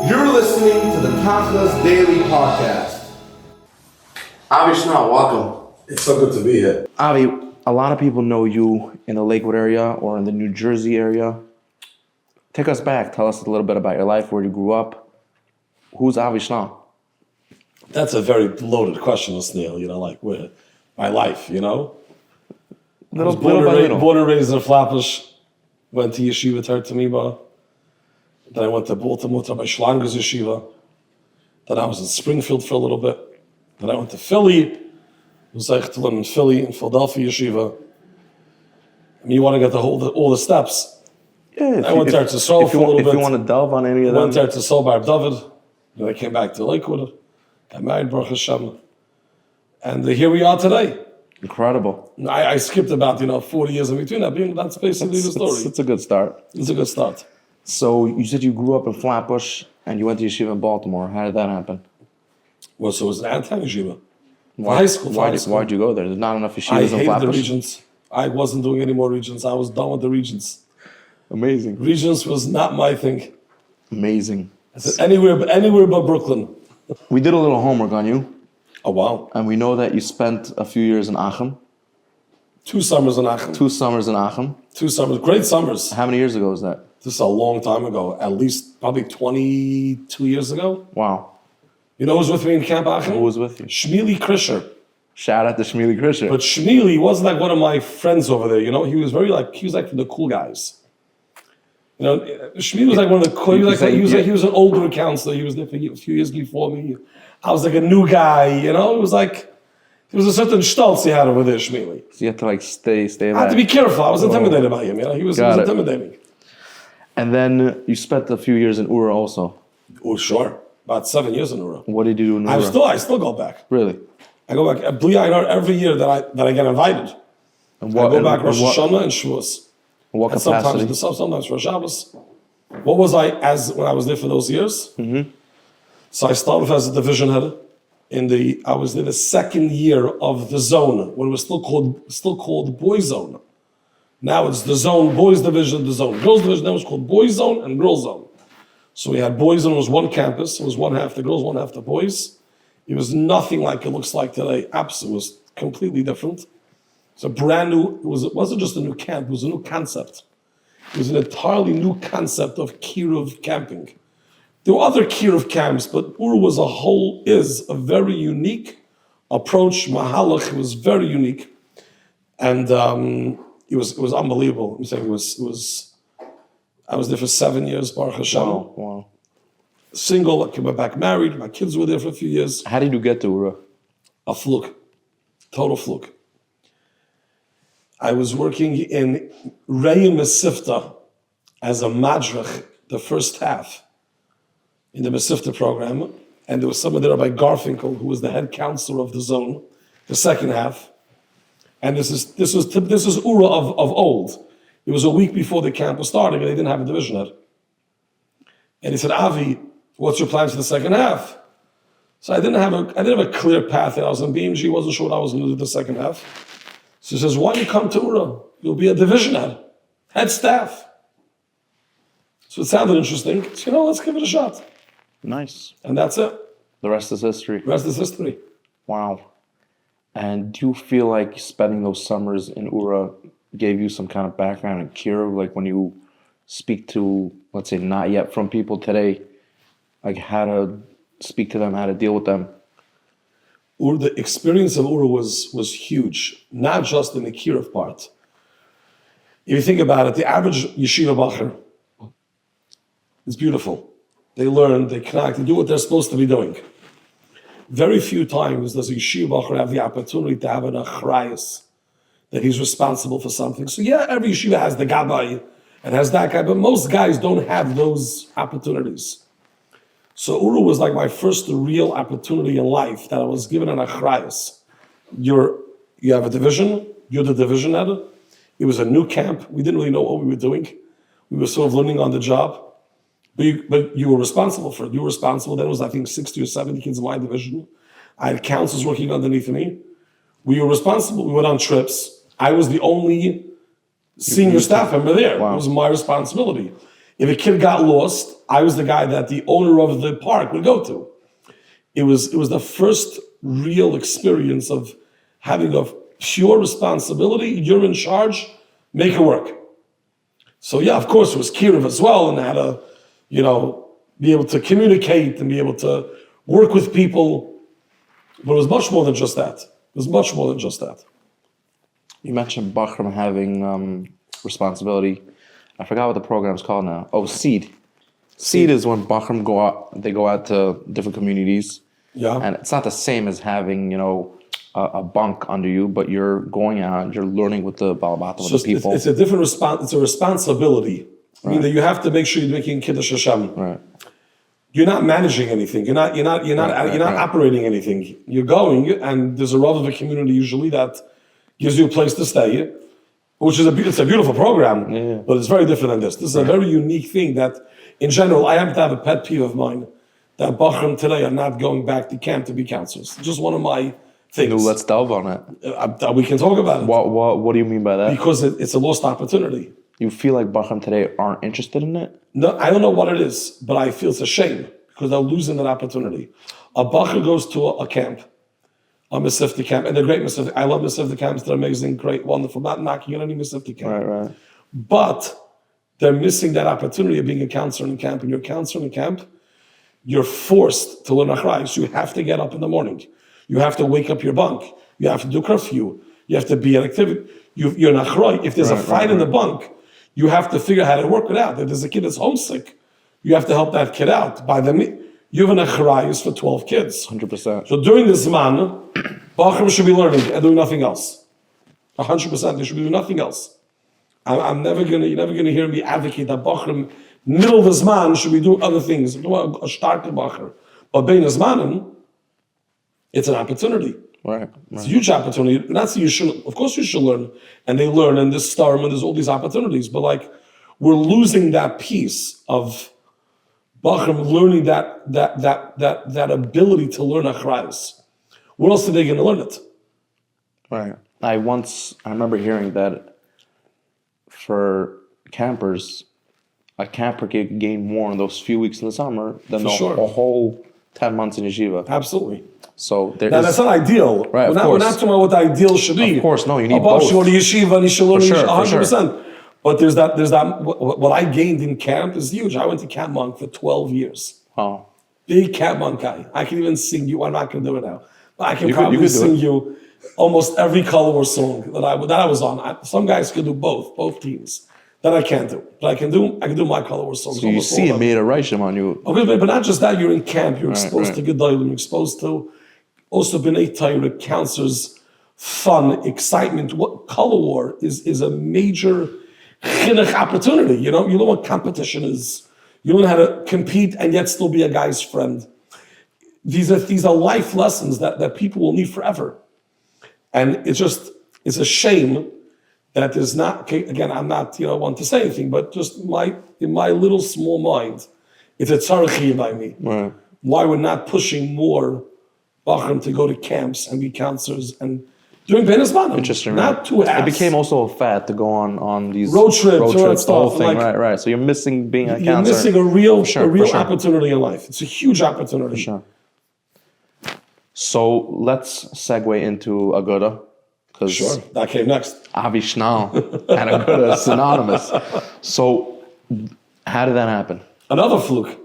You're listening to the Tachlis Daily Podcast. Avi Schnall, welcome. It's so good to be here. Avi, a lot of people know you in the Lakewood area or in the New Jersey area. Take us back. Tell us a little bit about your life, where you grew up. Who's Avi Schnall? That's a very loaded question, Osniel. Like where, my life, Little born by little. Born and raised in Flatbush. Went to Yeshiva Tertamiba. Then I went to Baltimore to Rabbi Schlanger's Yeshiva. Then I was in Springfield for a little bit. Then I went to Philly. I was like to learn in Philly, in Philadelphia Yeshiva. You want to get all the steps. Yeah, I went to Eretz Yisrael for a little bit. If you want to delve on any of them. Went to Eretz Yisrael by David. Then I came back to Lakewood. Got married, Baruch Hashem. And here we are today. Incredible. I skipped about 40 years in between that. That's basically the story. It's a good start. It's a good start. So you said you grew up in Flatbush and you went to yeshiva in Baltimore. How did that happen? Well, so it was an anti-yeshiva. High school. Why'd you go there? There's not enough yeshivas I in hated Flatbush. the Regents. I wasn't doing any more Regents. I was done with the Regents. Amazing. Regents was not my thing. Amazing. I said anywhere but Brooklyn. We did a little homework on you. Oh, wow. And we know that you spent a few years in Aachen. 2 summers in Aachen. 2 summers in Aachen. 2 summers. Great summers. How many years ago was that? This is a long time ago. At least probably 22 years ago. Wow. You know who was with me in Camp Aachen? Who was with you? Shmili Krisher. Shout out to Shmili Krisher. But Shmili wasn't like one of my friends over there, He was he was like the cool guys. Shmili was like one of the cool, he was an older counselor. He was there for a few years before me. I was like a new guy, It was like, there was a certain stolz he had over there, Shmili. So you had to stay I had to be careful. I was intimidated by him, He was intimidating. And then you spent a few years in Ura also. Oh, sure. About 7 years in Ura. What did you do in Ura? I still go back. Really? I go back. Every year that I get invited. I go back Rosh Hashanah and Shavuos. In what capacity? Sometimes for Shabbos. What was I when I was there for those years? Mm-hmm. So I started as a division head. I was there the second year of the zone, when it was still called boys zone. Now it's the zone, boys division, the zone. Girls division, now it's called boys zone and girls zone. So we had boys zone, it was one campus, it was one half the girls, one half the boys. It was nothing like it looks like today. Absolutely, it was completely different. It's a brand new, it wasn't just a new camp, it was a new concept. It was an entirely new concept of kiruv camping. There were other kiruv camps, but Ur is a very unique approach. Mahalach was very unique. And it was unbelievable. I'm saying I was there for 7 years, Baruch Hashem. Wow. Single, I came back married, my kids were there for a few years. How did you get to Ura? A fluke. Total fluke. I was working in Rei Mesifta as a madrich the first half in the Mesifta program, and there was someone there, Rabbi Garfinkel, who was the head counselor of the zone, the second half. And this is Ura of old. It was a week before the camp was starting, and they didn't have a division head. And he said, Avi, what's your plans for the second half? So I didn't have a clear path. And I was in BMG, wasn't sure what I was going to do the second half. So he says, why don't you come to Ura? You'll be a division head staff. So it sounded interesting. So, let's give it a shot. Nice. And that's it. The rest is history. The rest is history. Wow. And do you feel like spending those summers in Ura gave you some kind of background in kiruv, like when you speak to, let's say, not yet from people today, like how to speak to them, how to deal with them? The experience of Ura was huge, not just in the kiruv part. If you think about it, the average yeshiva bacher is beautiful. They learn, they connect, they do what they're supposed to be doing. Very few times does a yeshiva bacher have the opportunity to have an achrayus, that he's responsible for something. So yeah, every yeshiva has the gabbai and has that guy, but most guys don't have those opportunities. So Ura was like my first real opportunity in life that I was given an achrayus. You have a division, you're the division head. It was a new camp. We didn't really know what we were doing. We were sort of learning on the job. But you were responsible for it. You were responsible. Then it was, I think, 60 or 70 kids in my division. I had counselors working underneath me. We were responsible. We went on trips. I was the only senior staff member there. Wow. It was my responsibility. If a kid got lost, I was the guy that the owner of the park would go to. It was the first real experience of having a pure responsibility. You're in charge, make it work. So yeah, of course, it was Kiruv as well, and how to, be able to communicate and be able to work with people. But it was much more than just that. You mentioned Bachram having responsibility. I forgot what the program's called now. Oh, Seed. Seed is when Bachram go out to different communities. Yeah. And it's not the same as having, a bunk under you, but you're going out and you're learning with the Balabata, with the people. It's a different it's a responsibility. I mean that you have to make sure you're making Kiddush Hashem. Right. You're not managing anything. You're not operating anything. You're going, and there's a Rav of a community usually that gives you a place to stay, which is it's a beautiful program, but it's very different than this. This is a very unique thing that, in general, I happen to have a pet peeve of mine that Bachram today are not going back to camp to be counselors. Just one of my things. Let's delve on it. We can talk about it. What do you mean by that? Because it's a lost opportunity. You feel like Bachram today aren't interested in it? No, I don't know what it is, but I feel it's a shame because they're losing that opportunity. A Bachar goes to a camp, a Mesivta camp, and they're great Mesivta. I love Mesivta camps. They're amazing, great, wonderful. Not knocking on any Mesivta camp. Right. But they're missing that opportunity of being a counselor in camp. And you're a counselor in camp, you're forced to learn Achrayus. You have to get up in the morning. You have to wake up your bunk. You have to do curfew. You have to be at activity. You're an Achrayus. If there's a fight in the bunk, you have to figure out how to work it out. If there's a kid that's homesick, you have to help that kid out. You have an Achrayus for 12 kids. 100%. So during this man, Bachram should be learning and doing nothing else. 100%. They should be doing nothing else. You're never gonna hear me advocate that Bachram, middle of this man, should be doing other things. A starke Bachar. But bein this man, it's an opportunity. Right. It's a huge opportunity. Not so you should, of course you should learn, and they learn, and this storm, and there's all these opportunities, but we're losing that piece of Bachram learning that ability to learn Achrayus. Where else are they going to learn it? Right. I remember hearing that for campers, a camper could gain more in those few weeks in the summer than a whole 10 months in yeshiva. Absolutely. So that's not ideal. Right, we're not talking about what the ideal should be. Of course, no, you need both. Should go to yeshiva and he should learn 100%. Sure. But there's that. What I gained in camp is huge. I went to Camp Monk for 12 years. Oh. Big Camp Monk guy. I can even sing you. I'm not going to do it now. But I can probably sing you almost every color war song that I was on. Some guys could do both teams. That I can't do. But I can do my color war songs. So you see it made a Reishim on you. Okay, but not just that. You're in camp. You're exposed to Gedolim. You're exposed to also B'nai Torah, counselors, fun, excitement. What color war is a major chinuch opportunity. You know what competition is. You learn how to compete and yet still be a guy's friend. These are life lessons that people will need forever. And it's a shame that there's not, again, I'm not one to say anything, but just in my little small mind, it's a tzarech by me. Right. Why we're not pushing more Bachram to go to camps and be counselors and doing Benes Manim. Interesting. Not too halves. It became also a fad to go on these road trips, the whole thing. Right. So you're missing being a counselor. You're missing a real opportunity in life. It's a huge opportunity. For sure. So let's segue into Agudah. Sure, that came next. Avi Schnall and Agudah is synonymous. So how did that happen? Another fluke.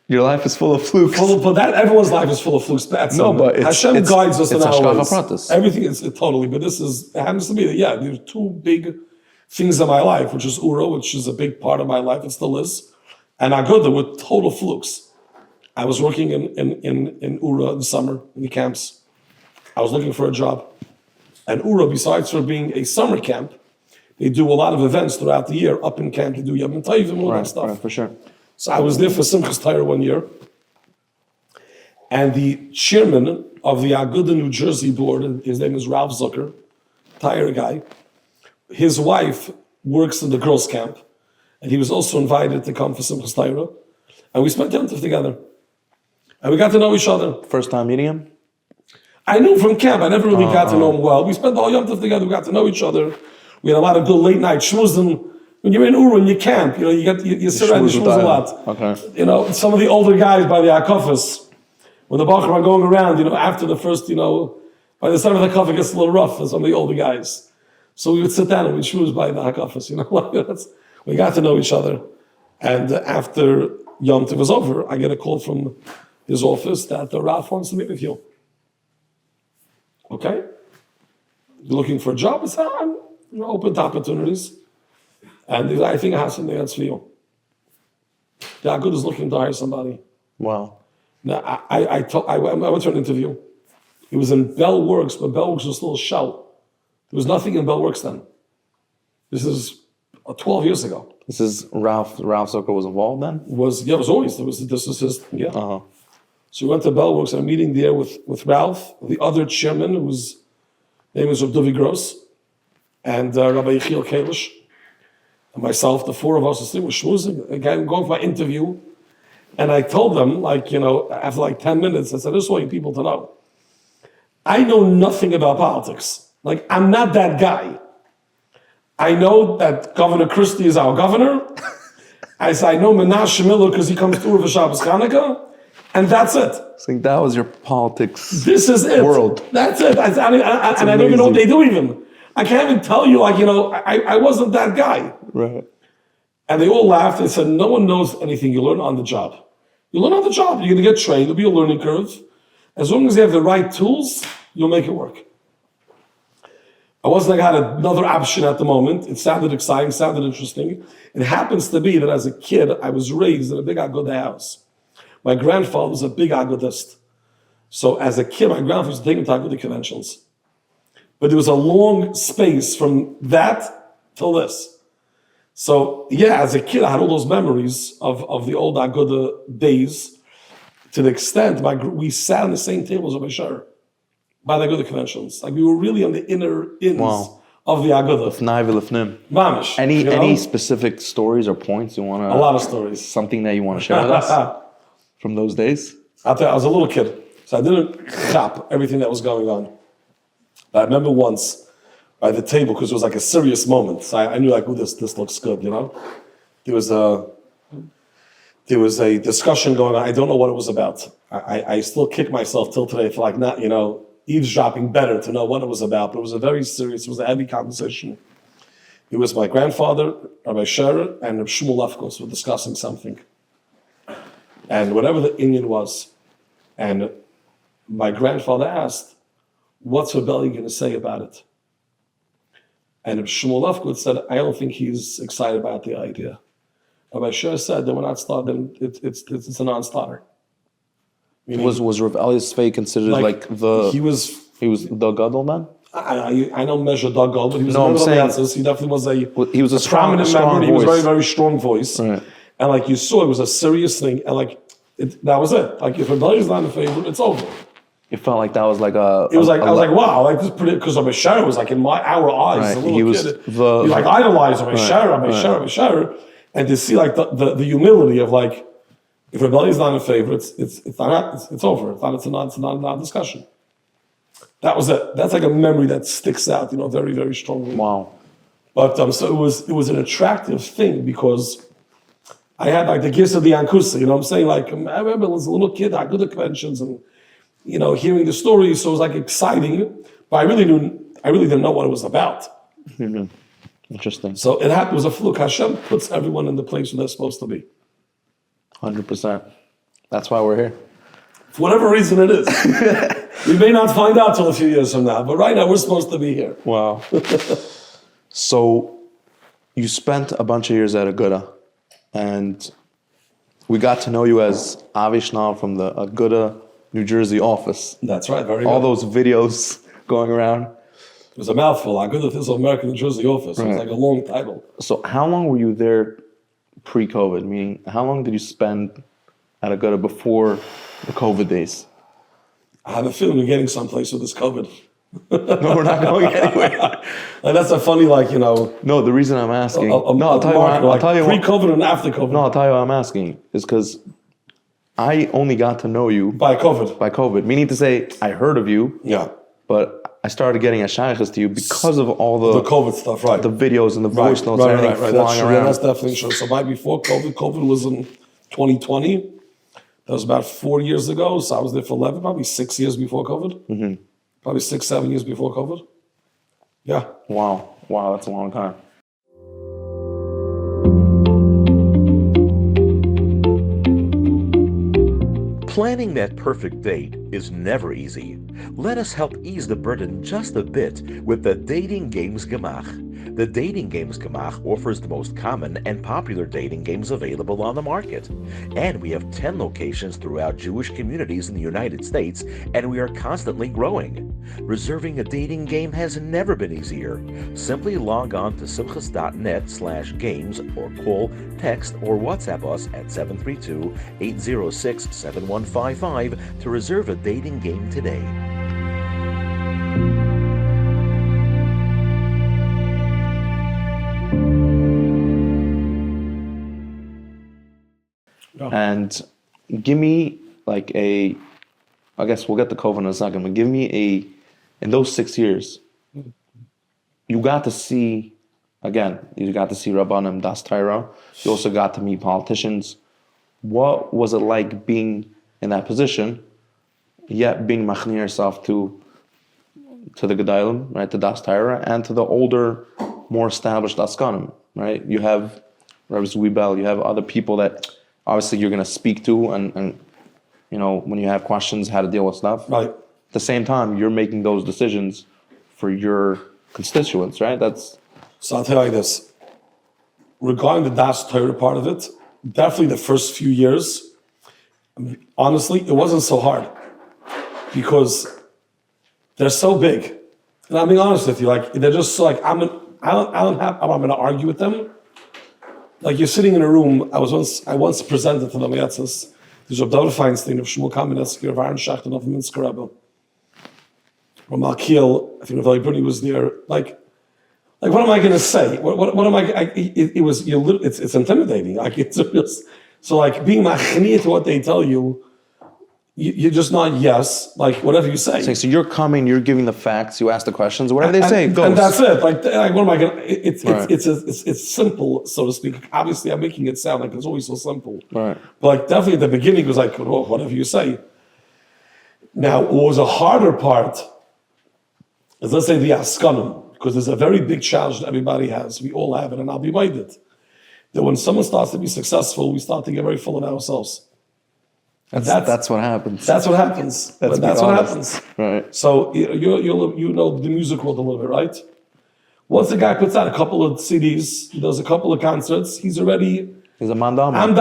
Your life is full of flukes. Everyone's life is full of flukes. But Hashem guides us in our ways. Everything is totally. But it happens to be that there's two big things in my life, which is Ura, which is a big part of my life. It still is, and Agudah were total flukes. I was working in Ura in the summer in the camps. I was looking for a job. And Ura, besides for being a summer camp, they do a lot of events throughout the year. Up in camp, they do Yom Tov and all that stuff. Right, for sure. So I was there for Simchas Torah one year. And the chairman of the Agudah New Jersey board, his name is Rav Zucker, Torah guy. His wife works in the girls' camp. And he was also invited to come for Simchas Torah. And we spent Yom Tov together. And we got to know each other. First time meeting him? I knew him from camp. I never really got to know him well. We spent the whole Yom Tov together. We got to know each other. We had a lot of good late night shmuzim. when you're in Uru and you camp, you sit around the shmuz a lot. Okay. Some of the older guys by the Akafas, when the Bachar are going around, after the first, by the time of the Akaf, it gets a little rough for some of the older guys. So we would sit down and we'd shmuz by the Akafas, we got to know each other. And after Yom Tov was over, I get a call from his office that the Rav wants to meet with you. Okay? You're looking for a job? I said, I'm open to opportunities. And he said, I think I have something that's for you. The Agudah is looking to hire somebody. Wow. Now, I went to an interview. It was in Bell Works, but Bell Works was still a shell. There was nothing in Bell Works then. This is 12 years ago. This is Ralph Zucker was involved then? It was always. This was his, yeah. Uh-huh. So we went to Bell Works, and a meeting there with Ralph, the other chairman, whose name is Rabbi Gross, and Rabbi Yechiel Kalish, and myself. The four of us were schmoozing. Again, going for my interview, and I told them, after 10 minutes, I said, "This is what you people to know. I know nothing about politics. I'm not that guy. I know that Governor Christie is our governor. I said, I know Menashe Miller because he comes through for Shabbos Chanukah, and that's it. So that was your politics. This is it. World. That's it. And I don't even know what they do even. I can't even tell you, I wasn't that guy. Right. And they all laughed. They said, no one knows anything. You learn on the job. You learn on the job. You're going to get trained. There'll be a learning curve. As long as you have the right tools, you'll make it work. I wasn't I had another option at the moment. It sounded exciting, sounded interesting. It happens to be that as a kid, I was raised in a big Agudah house. My grandfather was a big Agudist. So as a kid, my grandfather was taking me to Agudah conventions. But there was a long space from that till this. So yeah, as a kid, I had all those memories of the old Agudah days, to the extent we sat on the same tables of Bashar by the Agudah conventions. We were really on the inner ins of the Agudah. Mamish. Any specific stories or points you want to? A lot of stories. Something that you want to share with us from those days? I'll tell you, I was a little kid, so I didn't chop everything that was going on. But I remember once by the table, because it was a serious moment. So I knew this looks good, There was a discussion going on. I don't know what it was about. I still kick myself till today for not, eavesdropping better to know what it was about. But it was a a heavy conversation. It was my grandfather, Rabbi Scherer, and Rabbi Shmuel were discussing something. And whatever the Indian was, and my grandfather asked, what's Rebellion going to say about it? And Rabbi Shmuel said, I don't think he's excited about the idea. Rabbi Scherer said, then we're not starting, it's a non-starter. Was Rav Elias Svei considered the... He was the Gadol man? I don't measure Doug Gold, but he was a member of the Answers. He definitely was a prominent member. He was a very, very strong voice. Right. And you saw, it was a serious thing. And that was it. If Rebellion is not in favor, it's over. It felt like that was a... It was I was wow, this is pretty... Because Rabbi Scherer was in our eyes, right. as a little he was kid. He idolized Rabbi Scherer, Scherer. And to see the humility of if Rebellion is not in favor, it's over. It's not a discussion. That was it. That's a memory that sticks out, very, very strongly. Wow. But so it was an attractive thing because I had the gifts of the Ankusa, what I'm saying? I remember as a little kid, I go to conventions and, hearing the stories, so it was exciting, but I really didn't know what it was about. Mm-hmm. Interesting. So it was a fluke. Hashem puts everyone in the place where they're supposed to be. 100%. That's why we're here. For whatever reason it is. We may not find out till a few years from now, but right now we're supposed to be here. Wow. So you spent a bunch of years at Agudah, and we got to know you as Avi Schnall from the Agudah New Jersey office. That's right, very All good. those videos going around. It was a mouthful. Agudath is American New Jersey office. Right. It was a long title. So how long were you there pre-COVID? Meaning, how long did you spend at Agudah before the COVID days? I have a feeling we're getting someplace with this COVID. No, we're not going anywhere. That's a funny, No, the reason I'm asking. I'll tell you pre-COVID and after COVID. No, I'll tell you why I'm asking. Is because I only got to know you by COVID. Meaning to say, I heard of you. Yeah. But I started getting a shaykhs to you because of all The COVID stuff, right? the videos and the voice notes and everything That's flying true. around. That's definitely true. So before COVID was in 2020. That was about 4 years ago. So I was there for 11, probably 6 years before COVID. Probably 6, 7 years before COVID. Yeah. Wow, that's a long time. Planning that perfect date is never easy. Let us help ease the burden just a bit with the Dating Games Gemach. The Dating Games Gemach offers the most common and popular dating games available on the market. And we have 10 locations throughout Jewish communities in the United States, and we are constantly growing. Reserving a dating game has never been easier. Simply log on to simchas.net/games or call, text, or WhatsApp us at 732-806-7155 to reserve a dating game today. And give me like I guess we'll get the COVID in a second, but give me in those 6 years, you got to see Rabbanim Das Torah. You also got to meet politicians. What was it like being in that position, yet being machni yourself to the Gedalim, right, to Das Torah, and to the older, more established askanim, right? You have Rabbi Zwiebel, you have other people that obviously you're going to speak to, and you know, when you have questions, how to deal with stuff. Right. At the same time, you're making those decisions for your constituents, right? So I'll tell you this. Regarding the Das Torah part of it, definitely the first few years, honestly, it wasn't so hard because they're so big. And I'm being honest with you, like they're just so like I'm going to argue with them. Like you're sitting in a room. I once presented to the Mayatzis. There's Rabbi David Feinstein of Shmuel Kamenetsky of Aaron Shachten of the Minsker Rebbe. From Malkiel, I think Rabbi Bruni was there. Like what am I going to say? What am I? It's intimidating. Like it's just, so like being machni to what they tell you. You're just not yes, like whatever you say. So you're coming, you're giving the facts, you ask the questions, whatever they say, goes. And that's it. Like what am I gonna? It's simple, so to speak. Obviously, I'm making it sound like it's always so simple. Right. But like definitely at the beginning it was like, well, whatever you say. Now, what was a harder part is, let's say, the askanim, because there's a very big challenge that everybody has. We all have it, and I'll be minded that when someone starts to be successful, we start to get very full of ourselves. That's what happens. That's what happens. That's what happens. Right. So you know the music world a little bit, right? Once the guy puts out a couple of CDs, he does a couple of concerts, he's a mandam. I'm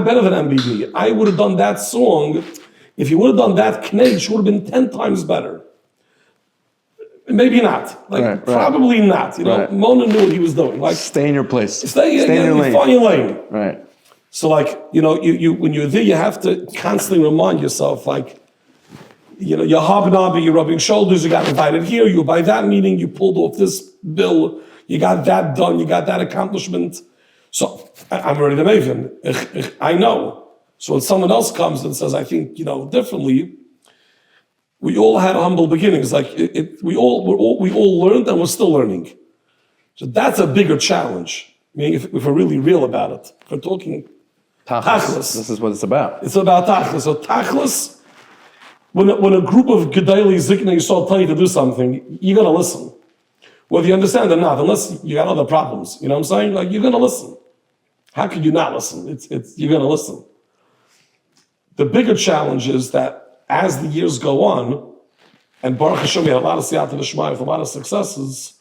better than MBB. I would have done that song. If he would have done that Kneish, would have been 10 times better. Maybe not. Probably not. You know, right. Mona knew what he was doing. Like stay in your place. Stay in your lane. Find your lane. Right. So like, you know, you when you're there, you have to constantly remind yourself, like, you know, you're hobnobbing, you're rubbing shoulders, you got invited here, you by that meeting, you pulled off this bill, you got that done, you got that accomplishment. So I'm ready to maven. I know. So when someone else comes and says, I think, you know, differently, we all had humble beginnings. Like we all learned and we're still learning. So that's a bigger challenge. Meaning if we're really real about it. If we're talking Tachlis. This is what it's about. It's about Tachlis. So Tachlis, when a group of Gedali Zikna Yisrael tell you to do something, you're going to listen. Whether you understand or not, unless you got other problems. You know what I'm saying? Like, you're going to listen. How could you not listen? You're going to listen. The bigger challenge is that as the years go on, and Baruch Hashem, we had a lot of Siyata V'Shmai with a lot of successes,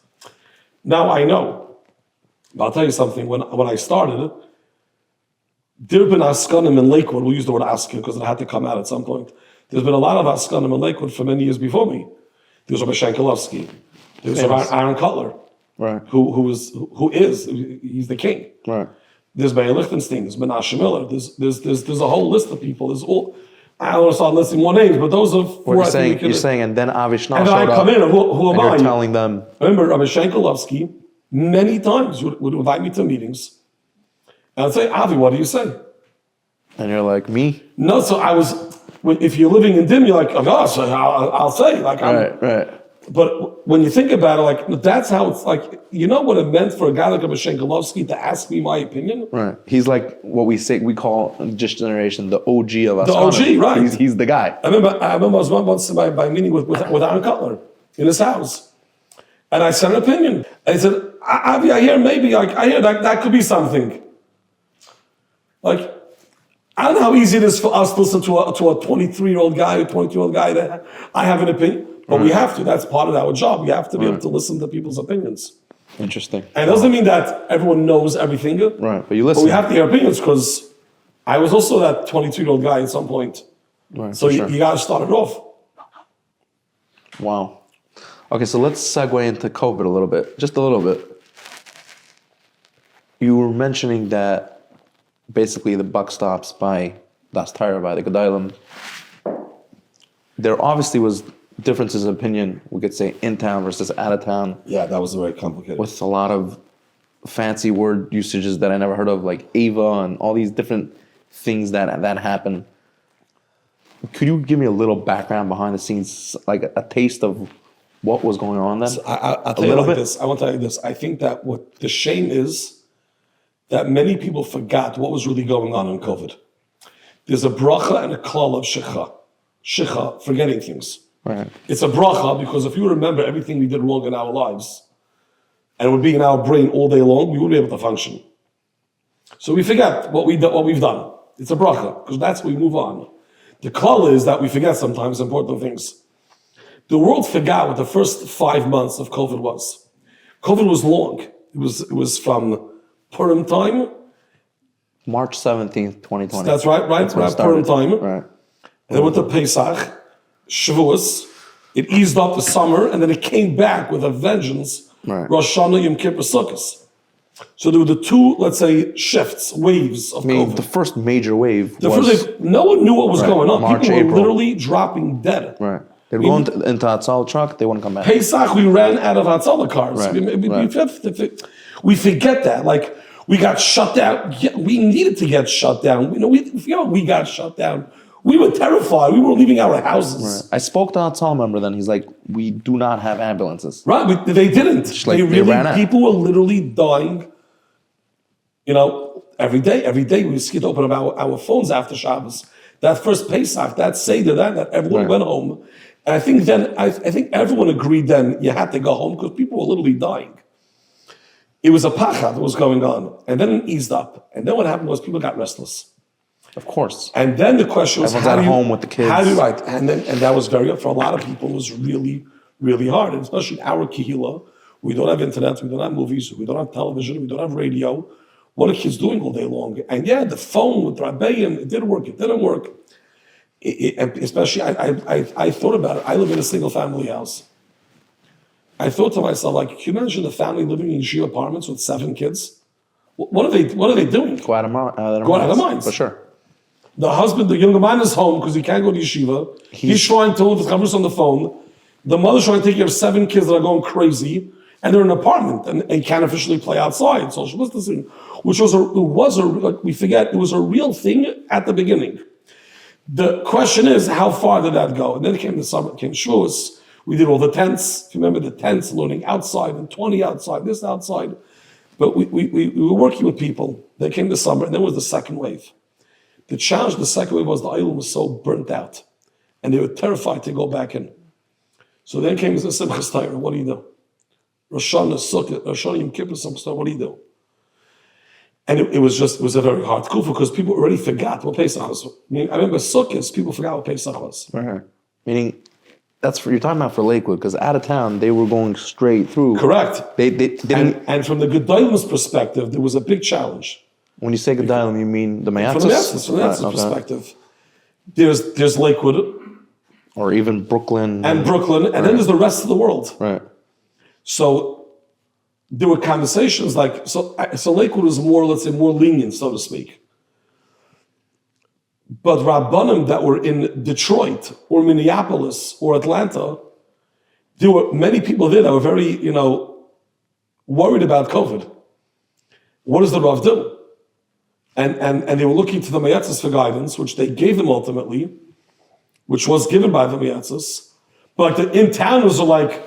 now I know. But I'll tell you something, when I started, there have been askanim in Lakewood. We'll use the word askan because it had to come out at some point. There's been a lot of askanim in Lakewood for many years before me. There was Rabbi Shankelovsky. There was Aaron Cutler, right? Who is he's the king. Right. There's Bayer Lichtenstein. There's Menashe Miller. There's a whole list of people. There's all. I don't want to start listing more names, but those are four. You're saying, and then Avi Schnall and then I come in. And who am I? You're telling them. I remember Rabbi Shankelovsky many times would invite me to meetings. And I'd say, Avi, what do you say? And you're like, me? No, so I was, if you're living in Dim, you're like, oh gosh, I'll say. Like, right. But when you think about it, like that's how it's like. You know what it meant for a guy like Rabbi Shenkelovsky to ask me my opinion? Right. He's like what we call in this generation the OG of us. The OG, right? He's the guy. I remember I was once by meeting with Aaron Cutler in his house, and I said an opinion. And he said, "Avi, I hear maybe I hear that could be something." Like, I don't know how easy it is for us to listen to a 23-year-old guy, a 22-year-old guy that I have an opinion. But we have to. That's part of our job. We have to be able to listen to people's opinions. Interesting. And it doesn't mean that everyone knows everything. Right, but you listen. But we have to hear opinions because I was also that 22-year-old guy at some point. Right, So you got to start it off. Wow. Okay, so let's segue into COVID a little bit. Just a little bit. You were mentioning that basically the buck stops by Das Torah, by the Gedalim. There obviously was differences in opinion, we could say in town versus out of town, Yeah, that was very complicated. with a lot of fancy word usages that I never heard of, like Ava and all these different things that happen. Could you give me a little background behind the scenes, like a taste of what was going on then? I'll tell you like this. I want to tell you this. I think that what the shame is that many people forgot what was really going on in COVID. There's a bracha and a klal of shecha. Shecha, forgetting things. Right. It's a bracha because if you remember everything we did wrong in our lives, and it would be in our brain all day long, we wouldn't be able to function. So we forget what we've done. It's a bracha because that's when we move on. The klal is that we forget sometimes important things. The world forgot what the first 5 months of COVID was. COVID was long. It was from Purim time. March 17th, 2020. That's right. That's when it Purim started. time. Right. And then went to Pesach. Shavuos, it eased up the summer, and then it came back with a vengeance. Right. Rosh Hashanah, Yom Kippur, Sukkot. So there were the two, let's say, shifts, waves of COVID. The first major wave The was... first wave, no one knew what was going on. March, People were April. literally dropping dead. Right. They'd go into Hatzal truck, they wouldn't come back. Pesach, we ran out of Hatzalah cars. Right. We forget that. Like, we got shut down. Yeah, we needed to get shut down. We got shut down. We were terrified. We were leaving our houses. Right. I spoke to a Hatzal member then. He's like, we do not have ambulances. Right, but they didn't. They ran out. People were literally dying, every day. Every day we used to open up our phones after Shabbos. That first Pesach, that Seder, that everyone went home. And I think then, I think everyone agreed then you had to go home because people were literally dying. It was a pachad that was going on. And then it eased up. And then what happened was people got restless. Of course. And then the question was, Everyone's at home with the kids. How do you, right? And that was for a lot of people, it was really, really hard. And especially our kihila. We don't have internet, we don't have movies, we don't have television, we don't have radio. What are kids doing all day long? And yeah, the phone with Rabbeim, it didn't work. Especially, I thought about it. I live in a single family house. I thought to myself, like, can you imagine the family living in yeshiva apartments with 7 kids? What are they doing? Go out of their minds. For sure. The husband, the younger man is home because he can't go to yeshiva. He's trying to live converse on the phone. The mother's trying to take care of 7 kids that are going crazy, and they're in an apartment and can't officially play outside. Social distancing, which was we forget it was a real thing at the beginning. The question is, how far did that go? And then came the summer, came Shavuos. We did all the tents. If you remember the tents, learning outside and 20 outside, this outside. But we were working with people. Then came the summer, and then was the second wave. The challenge, the second wave was the island was so burnt out, and they were terrified to go back in. So then came the Simchas Torah. What do you do? Rosh Hashanah, Sukkot, Rosh Hashanah, Yom Kippur, Simchas Torah. What do you do? And it was a very hard kufa because people already forgot what Pesach was. I remember Sukkot, people forgot what Pesach was. Right. Meaning, you're talking about for Lakewood, because out of town they were going straight through. Correct. They didn't. And from the Gedalim's perspective, there was a big challenge. When you say Gedalim, you mean the Mayatzis? From the Mayatzis perspective, there's Lakewood, or even Brooklyn, and then there's the rest of the world. Right. So there were conversations like so Lakewood was more, let's say, more lenient, so to speak. But Rabbanim that were in Detroit or Minneapolis or Atlanta, there were many people there that were very, worried about COVID. What does the Rav do? And they were looking to the Mayatzis for guidance, which they gave them ultimately, which was given by the Mayatzis. But the in-towners are like,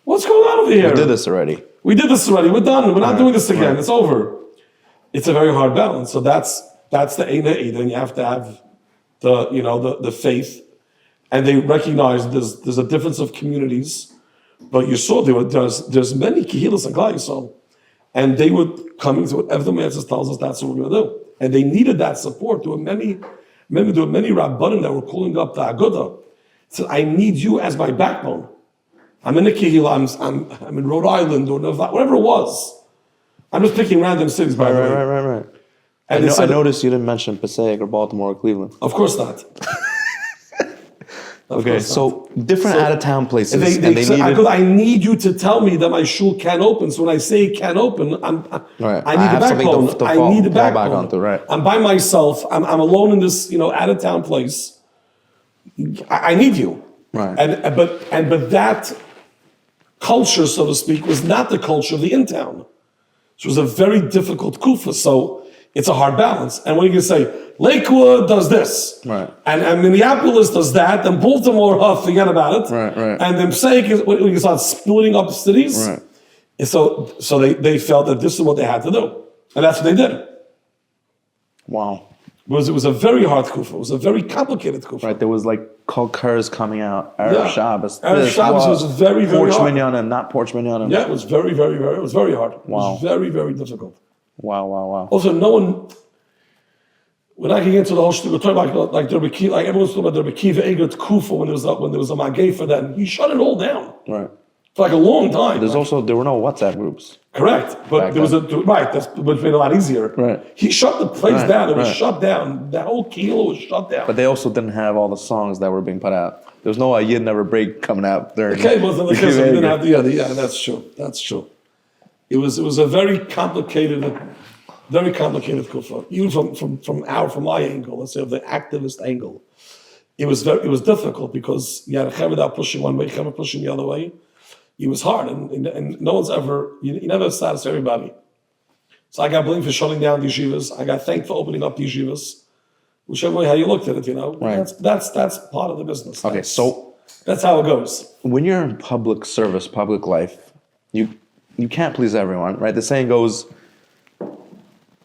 What's going on over here? We did this already. We did this already. We're done. We're not doing this again. Right. It's over. It's a very hard balance. So that's the Eina. Then you have to have the faith, and they recognize there's a difference of communities, but you saw there's many Kehilas and Klal Yisrael, and they would come into whatever the Master tells us that's what we're going to do, and they needed that support. There were many Rabbanim that were calling up the Agudah, said, "I need you as my backbone. I'm in a Kehillah. I'm in Rhode Island or whatever it was. I'm just picking random cities, by the way. Right. And I noticed you didn't mention Passaic or Baltimore or Cleveland. Of course not. Okay, so different out-of-town places. They said, I need you to tell me that my shul can't open. So when I say it can't open, I need a backbone. I need a backbone. Right. I'm by myself. I'm alone in this out-of-town place. I need you. Right. But that culture, so to speak, was not the culture of the in-town. So it was a very difficult kufa. So it's a hard balance. And when you can say, Lakewood does this, right, and Minneapolis does that, and Baltimore, forget about it. Right. And then saying, when you start splitting up cities, right. And so they felt that this is what they had to do. And that's what they did. Wow. It was a very hard kufa. It was a very complicated kufa. Right, there was like Kolkers coming out, Arab Shabbos. Arab Shabbos was very, very Porch hard. Minyanim, not Porch Minyanim. Yeah, it was very, very, very, it was very hard. It Wow. was very, very difficult. Wow. Also, when I get into the whole shtick, like everyone's talking about the Rabbi Akiva Kufa when there was a Magefa, then he shut it all down. Right. For like a long time. There were no WhatsApp groups. Correct. But there was that's which made it a lot easier. Right. He shut the place down. It was shut down. That whole kilo was shut down. But they also didn't have all the songs that were being put out. There was no Yid Never Break coming out there. Okay, wasn't the case. We didn't have yeah, that's true. That's true. It was a very complicated kufa. Even from my angle, let's say of the activist angle, it was difficult because you had a chavod pushing one way, chavod pushing the other way. It was hard, and no one's ever you never satisfy everybody. So I got blamed for shutting down the yeshivas. I got thanked for opening up the yeshivas. Whichever way how you looked at it, Right. That's part of the business. Okay, so that's how it goes. when you're in public service, public life, you can't please everyone, right? The saying goes,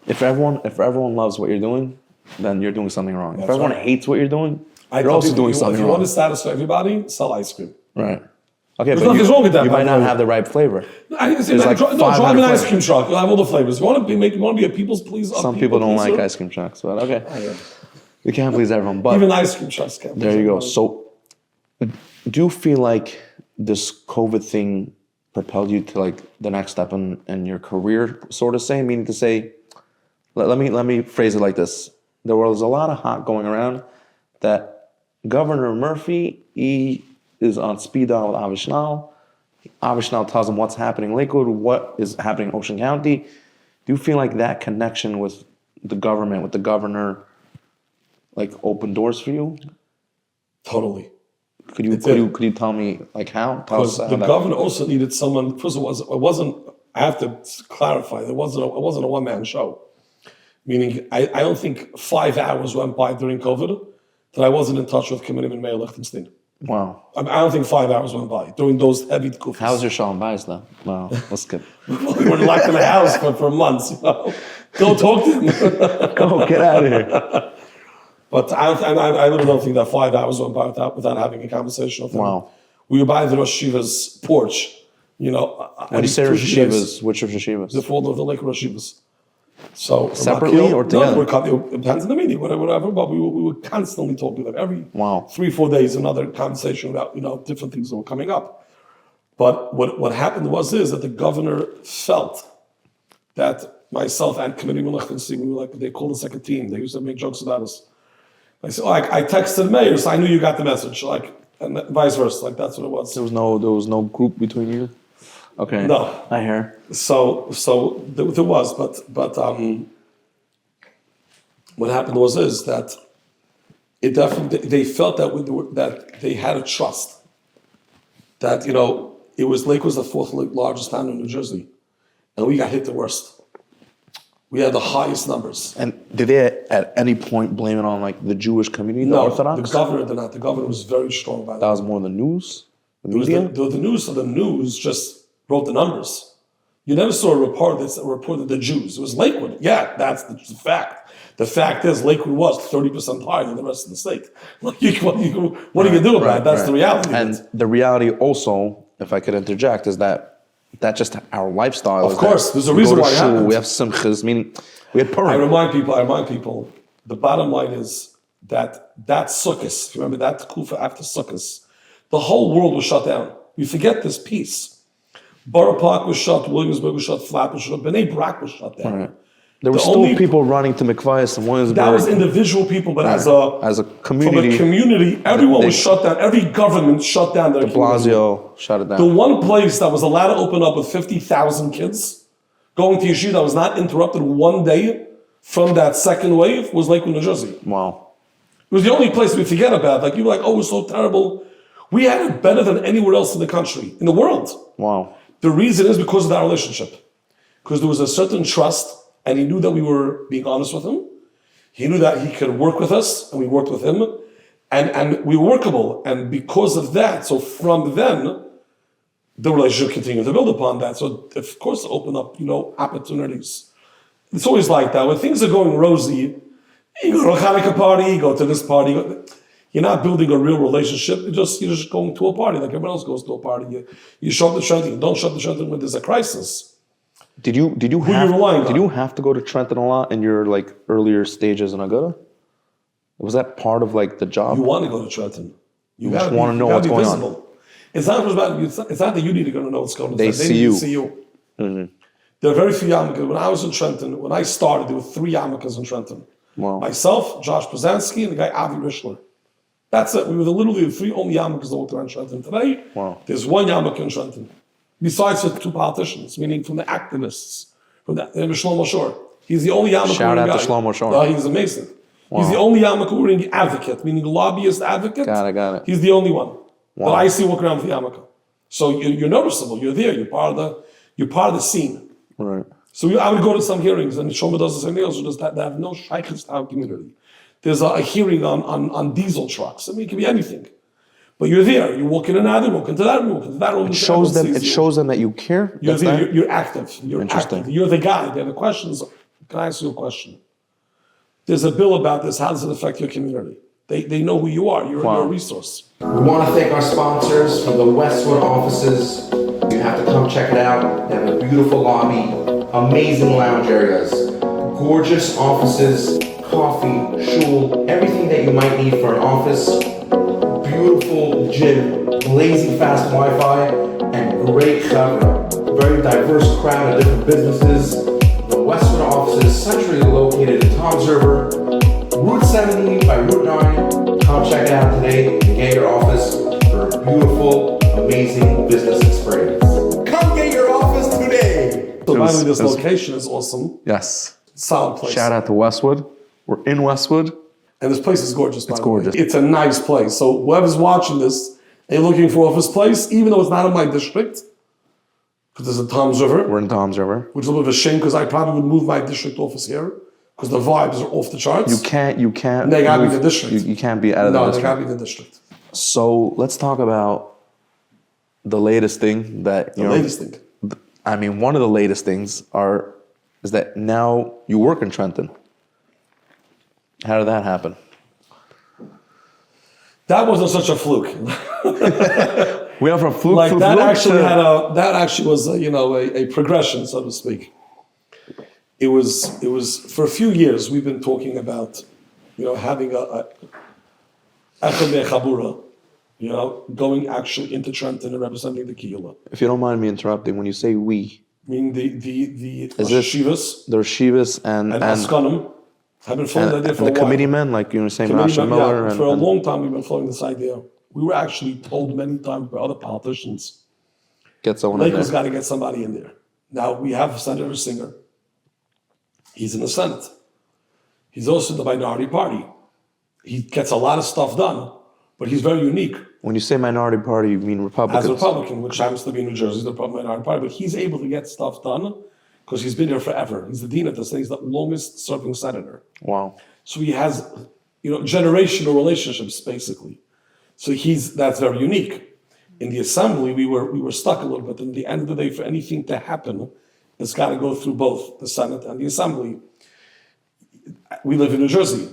if everyone loves what you're doing, then you're doing something wrong. If everyone hates what you're doing, you're also doing something wrong. If you wrong. want to satisfy everybody, sell ice cream. Right. Okay, There's nothing wrong with that. You might not have the right flavor. I didn't say There's drive an ice cream truck. You'll have all the flavors. You want to be a people's pleaser? Some people don't like ice cream trucks, but okay. You can't please everyone. But even ice cream trucks can't. There you go. So, do you feel like this COVID thing propelled you to like the next step in your career, sort of say? Meaning to say, let me phrase it like this: there was a lot of hot going around that Governor Murphy is on speed dial with Avi Schnall. Avi Schnall tells him what's happening in Lakewood, what is happening in Ocean County. Do you feel like that connection with the government, with the governor, like opened doors for you? Totally. Could you tell me like how? Because the governor also needed someone. First, it wasn't. I have to clarify. It wasn't a one-man show. Meaning, I don't think 5 hours went by during COVID that I wasn't in touch with Committeeman Mayor Lichtenstein. Wow. I don't think 5 hours went by during those heavy kufas. How's your Shalom Bayis though? Wow, that's good. We were locked in the house for months. Go talk to him. Go get out of here. But I really don't think that 5 hours went by without having a conversation with him. Wow. We were by the Rosh Hashiva's porch. When you say Rosh Hashivas, which Rosh Hashivas? The fold of the Lakewood Rosh Hashivas. So separately or together? It depends on the meeting, whatever. But we were constantly talking, like every 3-4 days, another conversation about different things that were coming up. But what happened is that the governor felt that myself and Committeeman Lichtenstein, we were like, they called us like a team. They used to make jokes about us. I said, I texted the mayor, so I knew you got the message, and vice versa. That's what it was. There was no group between you. Okay. No, I hear. So there was, but what happened is that it definitely they felt that they had a trust that it was Lakewood was the fourth largest town in New Jersey, and we got hit the worst. We had the highest numbers. And did they at any point blame it on like the Jewish community, the Orthodox? The governor did not. The governor was very strong about That it. was more the news. It was the news. So the news just wrote the numbers. You never saw a report that reported the Jews. It was Lakewood. Yeah, that's the fact. The fact is, Lakewood was 30% higher than the rest of the state. What are you going to do about it? That's the reality. And the reality also, if I could interject, is that that's just our lifestyle. Of course, there's a reason why it happens. We have simchas, meaning we had Purim. I remind people, the bottom line is that Sukkot, remember that kufa after Sukkot, the whole world was shut down. We forget this piece. Borough Park was shut, Williamsburg was shut, Flat was shut, Bnei Brak was shut down. Right. There were still people running to Mikvayis and Williamsburg. That was individual people, but as a community, from a community, everyone was shut down. Every government shut down their community. De Blasio shut it down. The one place that was allowed to open up with 50,000 kids going to yeshiva that was not interrupted one day from that second wave was Lakewood, New Jersey. Wow. It was the only place we forget about. Like, you were like, oh, it was so terrible. We had it better than anywhere else in the country, in the world. Wow. The reason is because of that relationship. Because there was a certain trust, and he knew that we were being honest with him. He knew that he could work with us, and we worked with him. And we were workable. And because of that, so from then, the relationship continued to build upon that. So, of course, it opened up, opportunities. It's always like that. When things are going rosy, you go to a Hanukkah party, you go to this party. You're not building a real relationship. You're just going to a party like everyone else goes to a party. You show up to Trenton. You don't show up to Trenton when there's a crisis. Did you have to go to Trenton a lot in your earlier stages in Agudah? Was that part of the job? You want to go to Trenton. You just want to know what's going visible. On. It's not that you need to go to know what's going on. They see you. Mm-hmm. There are very few yarmulkes. When I was in Trenton, when I started, there were 3 yarmulkes in Trenton. Wow. Myself, Josh Brzezinski, and the guy Avi Schnall. That's it. We were literally the 3 only yarmulkes that walked around Trenton. Today, there's 1 yarmulke in Trenton. Besides the 2 politicians, meaning from the activists, from the Shlomo Shor. He's the only yarmulke Shout wearing out guy. to Shlomo Shor. He's amazing. Wow. He's the only yarmulke wearing advocate, meaning lobbyist advocate. Got it. He's the only one that I see walk around with the yarmulke. So you're noticeable. You're there. You're part of the scene. Right. So I would go to some hearings, and Shlomo does the same thing. So they have no shaykhs to our community. There's a hearing on diesel trucks. I mean, it can be anything. But you're there. You walk in and out. You walk into that room. You walk into that room. It shows them that you care. You're there. You're active. You're Interesting. active. You're the guy. They have the questions. Can I ask you a question? There's a bill about this. How does it affect your community? They know who you are. You're a resource. We want to thank our sponsors from the Westwood offices. You have to come check it out. They have a beautiful lobby, amazing lounge areas, gorgeous offices, coffee, shul, everything that you might need for an office, beautiful gym, blazing fast Wi-Fi, and great chavra. Very diverse crowd of different businesses. The Westwood office is centrally located in Tom's River, Route 70 by Route 9. Come check it out today and get your office for a beautiful, amazing business experience. Come get your office today. So finally, this location is awesome. Yes. Solid place. Shout out to Westwood. We're in Westwood. And this place is gorgeous. It's gorgeous. It's a nice place. So whoever's watching this and you're looking for office place, even though it's not in my district, because there's a Tom's River. We're in Tom's River. Which is a little bit of a shame because I probably would move my district office here because the vibes are off the charts. You can't. They gotta be the district. You can't be out of the district. No, they gotta be the district. So let's talk about the latest thing that latest thing. I mean, one of the latest things is that now you work in Trenton. How did that happen? That wasn't such a fluke. We have a fluke. Like that actually was a progression, so to speak. It was for a few years we've been talking about, having a echad chabura, going actually into Trenton and representing the Kehillah. If you don't mind me interrupting, when you say we, meaning the Shivas, the Shivas and askanim have been following that idea for a while. The committeemen, like you were saying, Rasha Miller. For a long time, we've been following this idea. We were actually told many times by other politicians, get someone in there. Lakewood's got to get somebody in there. Now, we have Senator Singer. He's in the Senate. He's also in the minority party. He gets a lot of stuff done, but he's very unique. When you say minority party, you mean Republicans? As a Republican, which happens to be in New Jersey, the minority party, but he's able to get stuff done because he's been here forever. He's the dean of the state. He's the longest serving senator. Wow. So he has, generational relationships, basically. So that's very unique. In the assembly, we were stuck a little bit. In the end of the day, for anything to happen, it's got to go through both the Senate and the Assembly. We live in New Jersey.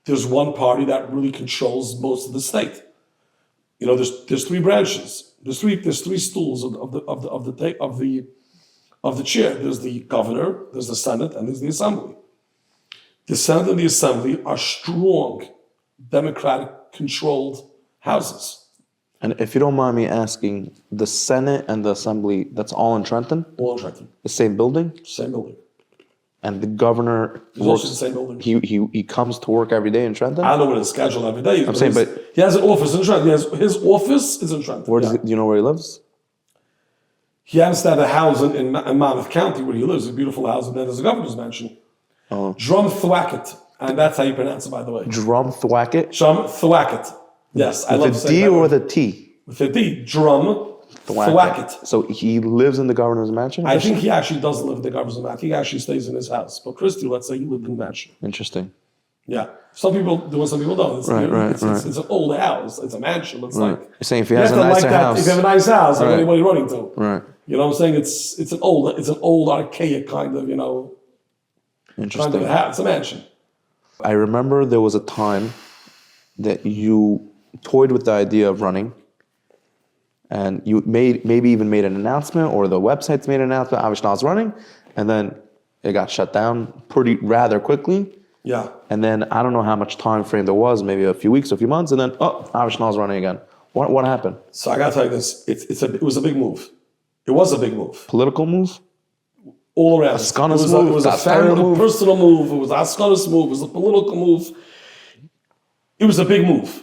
There's one party that really controls most of the state. There's three branches. There's three stools of the chair. There's the governor, there's the Senate, and there's the Assembly. The Senate and the Assembly are strong, Democratic-controlled houses. And if you don't mind me asking, the Senate and the Assembly, that's all in Trenton? All in Trenton. The same building? Same building. And the governor It's also the same building. he comes to work every day in Trenton? I don't know what his schedule every day is. I'm saying, but he has an office in Trenton. His office is in Trenton. where does do you know where he lives? He happens to have a house in Monmouth County where he lives, a beautiful house, and then there's a governor's mansion. Oh. Drumthwacket. And that's how you pronounce it, by the way. Drumthwacket? Drumthwacket. Yes, I love With to a say D that or word. with a T? With a D. Drumthwacket. So he lives in the governor's mansion? I think he actually doesn't live in the governor's mansion. He actually stays in his house. But Christy, let's say he lived in the mansion. Interesting. Yeah. Some people do, some people don't. It's, Right. It's an old house. It's a mansion. It's like... You're saying if he You has have a to like nicer that. house. If you have a nice house, Right. what are you running to? Right. You know what I'm saying? It's an old archaic kind of, kind Interesting. of a house. It's a mansion. I remember there was a time that you toyed with the idea of running, and you maybe even made an announcement, or the websites made an announcement, Avi Schnall's running, and then it got shut down rather quickly. Yeah. And then I don't know how much time frame there was, maybe a few weeks, a few months, and then Avi Schnall's running again. What happened? So I got to tell you this. It was a big move. It was a big move. Political move? All around. Askanis It move, was a Torah family, move. personal move. It was an Askanis move. It was a political move. It was a big move.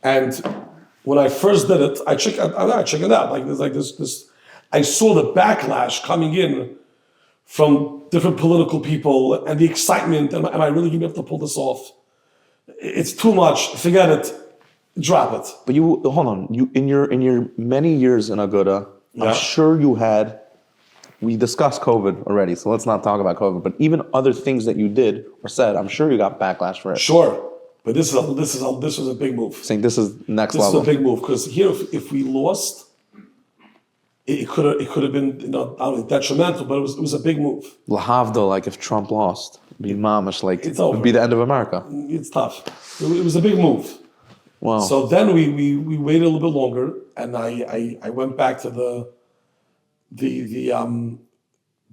And when I first did it, I checked out. Like this. I saw the backlash coming in from different political people and the excitement. Am I really going to be able to pull this off? It's too much. Forget it. Drop it. But you hold on. You in your many years in Agudah, Yeah. I'm sure you had. We discussed COVID already, so let's not talk about COVID. But even other things that you did or said, I'm sure you got backlash for it. Sure, but this was a big move. Saying this is next This level. is a big move because here, if we lost, it could have been I don't know, detrimental, but it was a big move. Lahavda, like if Trump lost, be mamish, like It's it over. would be the end of America. It's tough. It was a big move. Wow. So then we waited a little bit longer, and I went back to the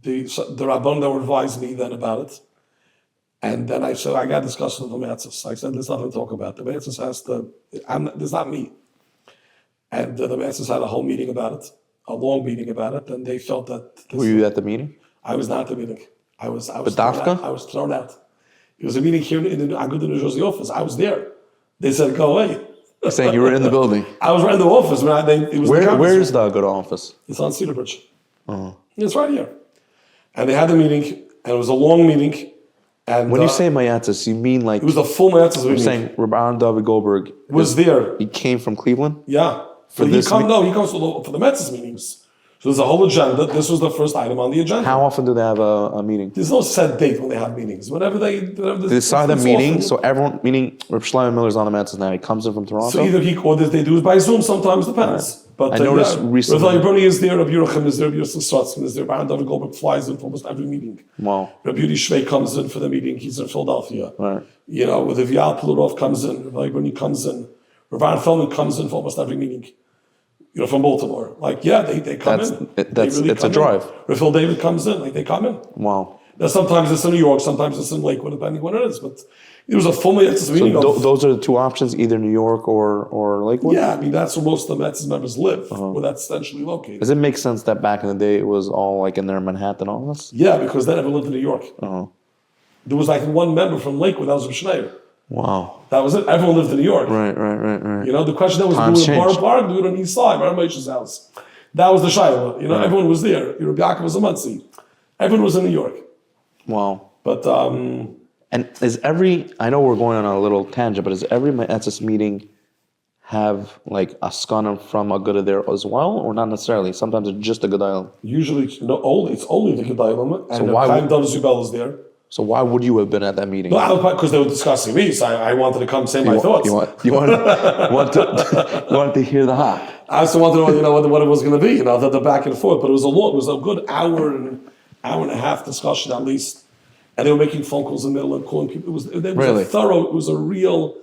Rabban that were advising me then about it. And then I said, I got to discuss with the Metzis. I said, there's nothing to talk about. The Metzis there's not me. And the Metzis had a whole meeting about it, a long meeting about it, and they felt that... Were you at the meeting? I was not at the meeting. I was thrown Badafka? out. I was thrown out. It was a meeting here in the Agudah, New Jersey office. I was there. They said, go away. You're saying you were in the building. I was right in the office. It was the Where is the Agudah office? It's on Cedar Bridge. Oh. It's right here. And they had the meeting, and it was a long meeting. And When you say Mayatzis, you mean like it was a full Metzis you're meeting. saying Rabbi David Goldberg Was there. He came from Cleveland? Yeah. For this he comes for the Metzis meetings. So there's a whole agenda. This was the first item on the agenda. How often do they have a meeting? There's no set date when they have meetings. Whenever they They decide a meeting, so everyone, meaning Rabbi Shlomo Miller's on the Metzis now. He comes in from Toronto. So either or they do it by Zoom. Sometimes depends. But I noticed recently- Rabbi Bernie is there. Rabbi Yerucham is there. Rabbi Yosef Srotzkin is there. Rabbi David Goldberg flies in for almost every meeting. Wow. Rabbi Yudi Shvei comes in for the meeting. He's in Philadelphia. Right. With the Vial Plurov comes in. Rabbi Bernie comes in. Rabbi Feldman comes in for almost every meeting. From Baltimore. They come in. It's a drive. Raphael David comes in. They come in. Wow. Now, sometimes it's in New York. Sometimes it's in Lakewood, depending what it is. But it was a full Metzis meeting. So those are the two options, either New York or Lakewood? Yeah, that's where most of the Metzis members live, where that's essentially located. Does it make sense that back in the day it was all like in their Manhattan office? Yeah, because they never lived in New York. Uh-huh. There was one member from Lakewood, that was Rabbi Schneider. Wow. That was it. Everyone lived in New York. Right. The question then was, Times do it in Borough changed. Park, do it on East Side, Bar Moshe's house. That was the Shiloh. Everyone was there. Rabbi Yaakov was a Mutzi. Everyone was in New York. Wow. But, And I know we're going on a little tangent, but does every Metzis meeting have like askanim from Agudah there as well, or not necessarily? Sometimes it's just a Gedalim. usually, it's only the Gedalim, and why Chaim would- David Zubel is there. So why would you have been at that meeting? No, because they were discussing me, so I wanted to come say my thoughts. You wanted to hear the hop. I also wanted to know, what it was going to be, the back and forth. But it was a good hour and a half discussion at least. And they were making phone calls in the middle and calling people. It was a real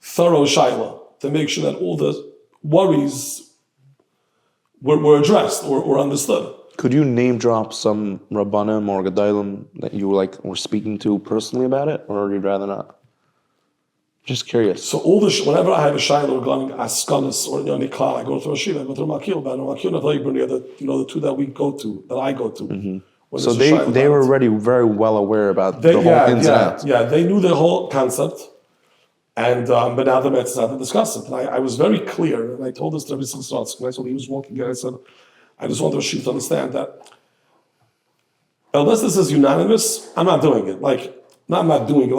thorough shaila to make sure that all the worries were addressed or understood. Could you name drop some Rabbanim or Gedalim that you were speaking to personally about it, or you'd rather not? Just curious. So whenever I have a shaila regarding askanis or Niklal, I go to Rashid, I go to Makil, but Makil the two that I go to. Mm-hmm. So they were already very well aware about the whole ins and outs. Yeah, they knew the whole concept, and but now the Mets had to discuss it. And I was very clear, and I told this to Rabbi Schnall when I saw he was walking in. I said, I just want the Rashid to understand that unless this is unanimous, I'm not doing it. I'm not doing it.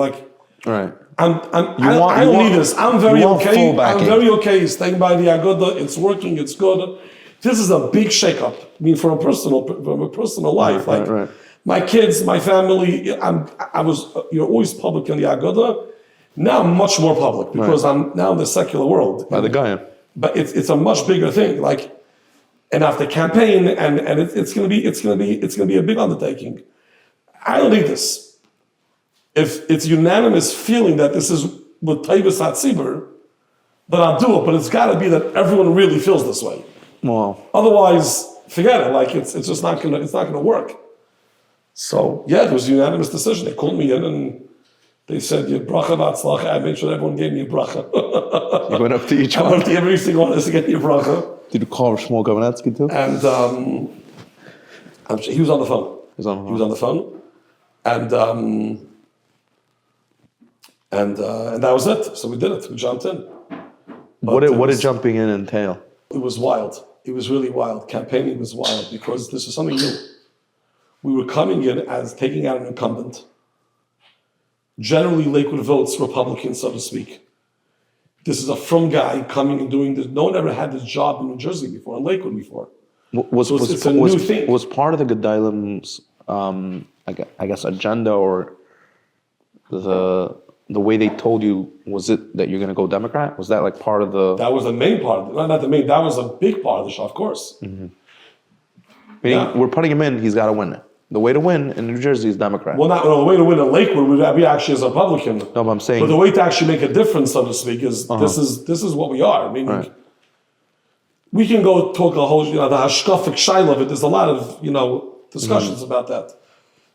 Right. I don't need this. I'm very okay. I'm very okay staying by the Agudah. It's working. It's good. This is a big shakeup. I mean, from a personal life. Right. My kids, my family. You're always public in the Agudah. Now I'm much more public because I'm now in the secular world. By the guy. But it's a much bigger thing. And after campaign, and it's gonna be a big undertaking. I don't need this. If it's unanimous feeling that this is with Taibas Hatzibur, then I'll do it. But it's got to be that everyone really feels this way. Wow. Otherwise, forget it. It's just not gonna work. So yeah, it was a unanimous decision. They called me in and they said, "Your bracha v'atzlacha." I made sure everyone gave me a bracha. You went up to each one. I went up to every single one to get me a bracha. Did you call Shmuel Gavanetsky too? And he was on the phone. He was on the phone, and that was it. So we did it. We jumped in. What did jumping in entail? It was wild. It was really wild. Campaigning was wild because this was something new. We were coming in as taking out an incumbent. Generally, Lakewood votes Republican, so to speak. This is a frum guy coming and doing this. No one ever had this job in New Jersey before, in Lakewood before. It's a new thing. Was part of the Gedalim's, I guess, agenda or the way they told you, was it that you're going to go Democrat? Was that part of the... That was the main part of it. Not the main, that was a big part of the show, of course. Mm-hmm. Meaning, we're putting him in, he's got to win it. The way to win in New Jersey is Democrat. Well, the way to win in Lakewood would be actually as a Republican. No, but I'm saying... But the way to actually make a difference, so to speak, is this is what we are. I mean, we can go talk a whole, the hashkafic shaila of it. There's a lot of, discussions about that.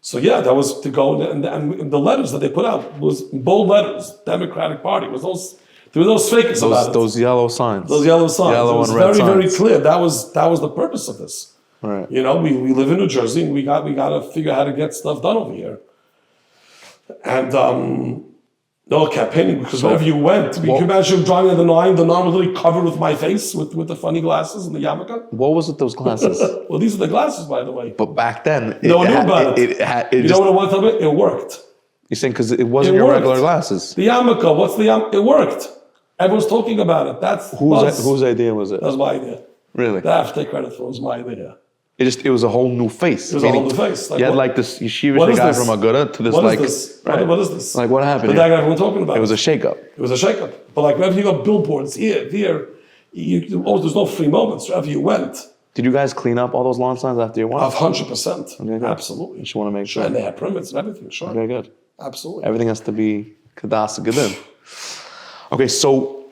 So yeah, that was to go, and the letters that they put out was bold letters, Democratic Party. There were those fakers about it. Those yellow signs. Those yellow signs. Yellow it was and red very, signs. very clear. That was the purpose of this. Right. We live in New Jersey, and we got to figure out how to get stuff done over here. And campaigning, because wherever you went, you can imagine driving on the 9 was literally covered with my face with the funny glasses and the yarmulke. What was it, those glasses? Well, these are the glasses, by the way. But back then, no one knew about it. You know what I want to tell you? It worked. You're saying because it wasn't your regular glasses. The yarmulke, what's the yarmulke? It worked. Everyone's talking about it. Whose idea was it? That was my idea. Really? That I have to take credit for. It was my idea. It was a whole new face. It was a whole new face. You had this yeshivish guy from Agudah to this What is this? Right. What is this? What happened? But that guy everyone talking about. It was a shakeup. It was a shakeup. But whenever you got billboards here, there's no free moments. Wherever you went. Did you guys clean up all those lawn signs after you won? 100%. Okay, absolutely. You should want to make sure. And they had permits and everything. Sure. Okay, good. Absolutely. Everything has to be kadas gedim. Okay, so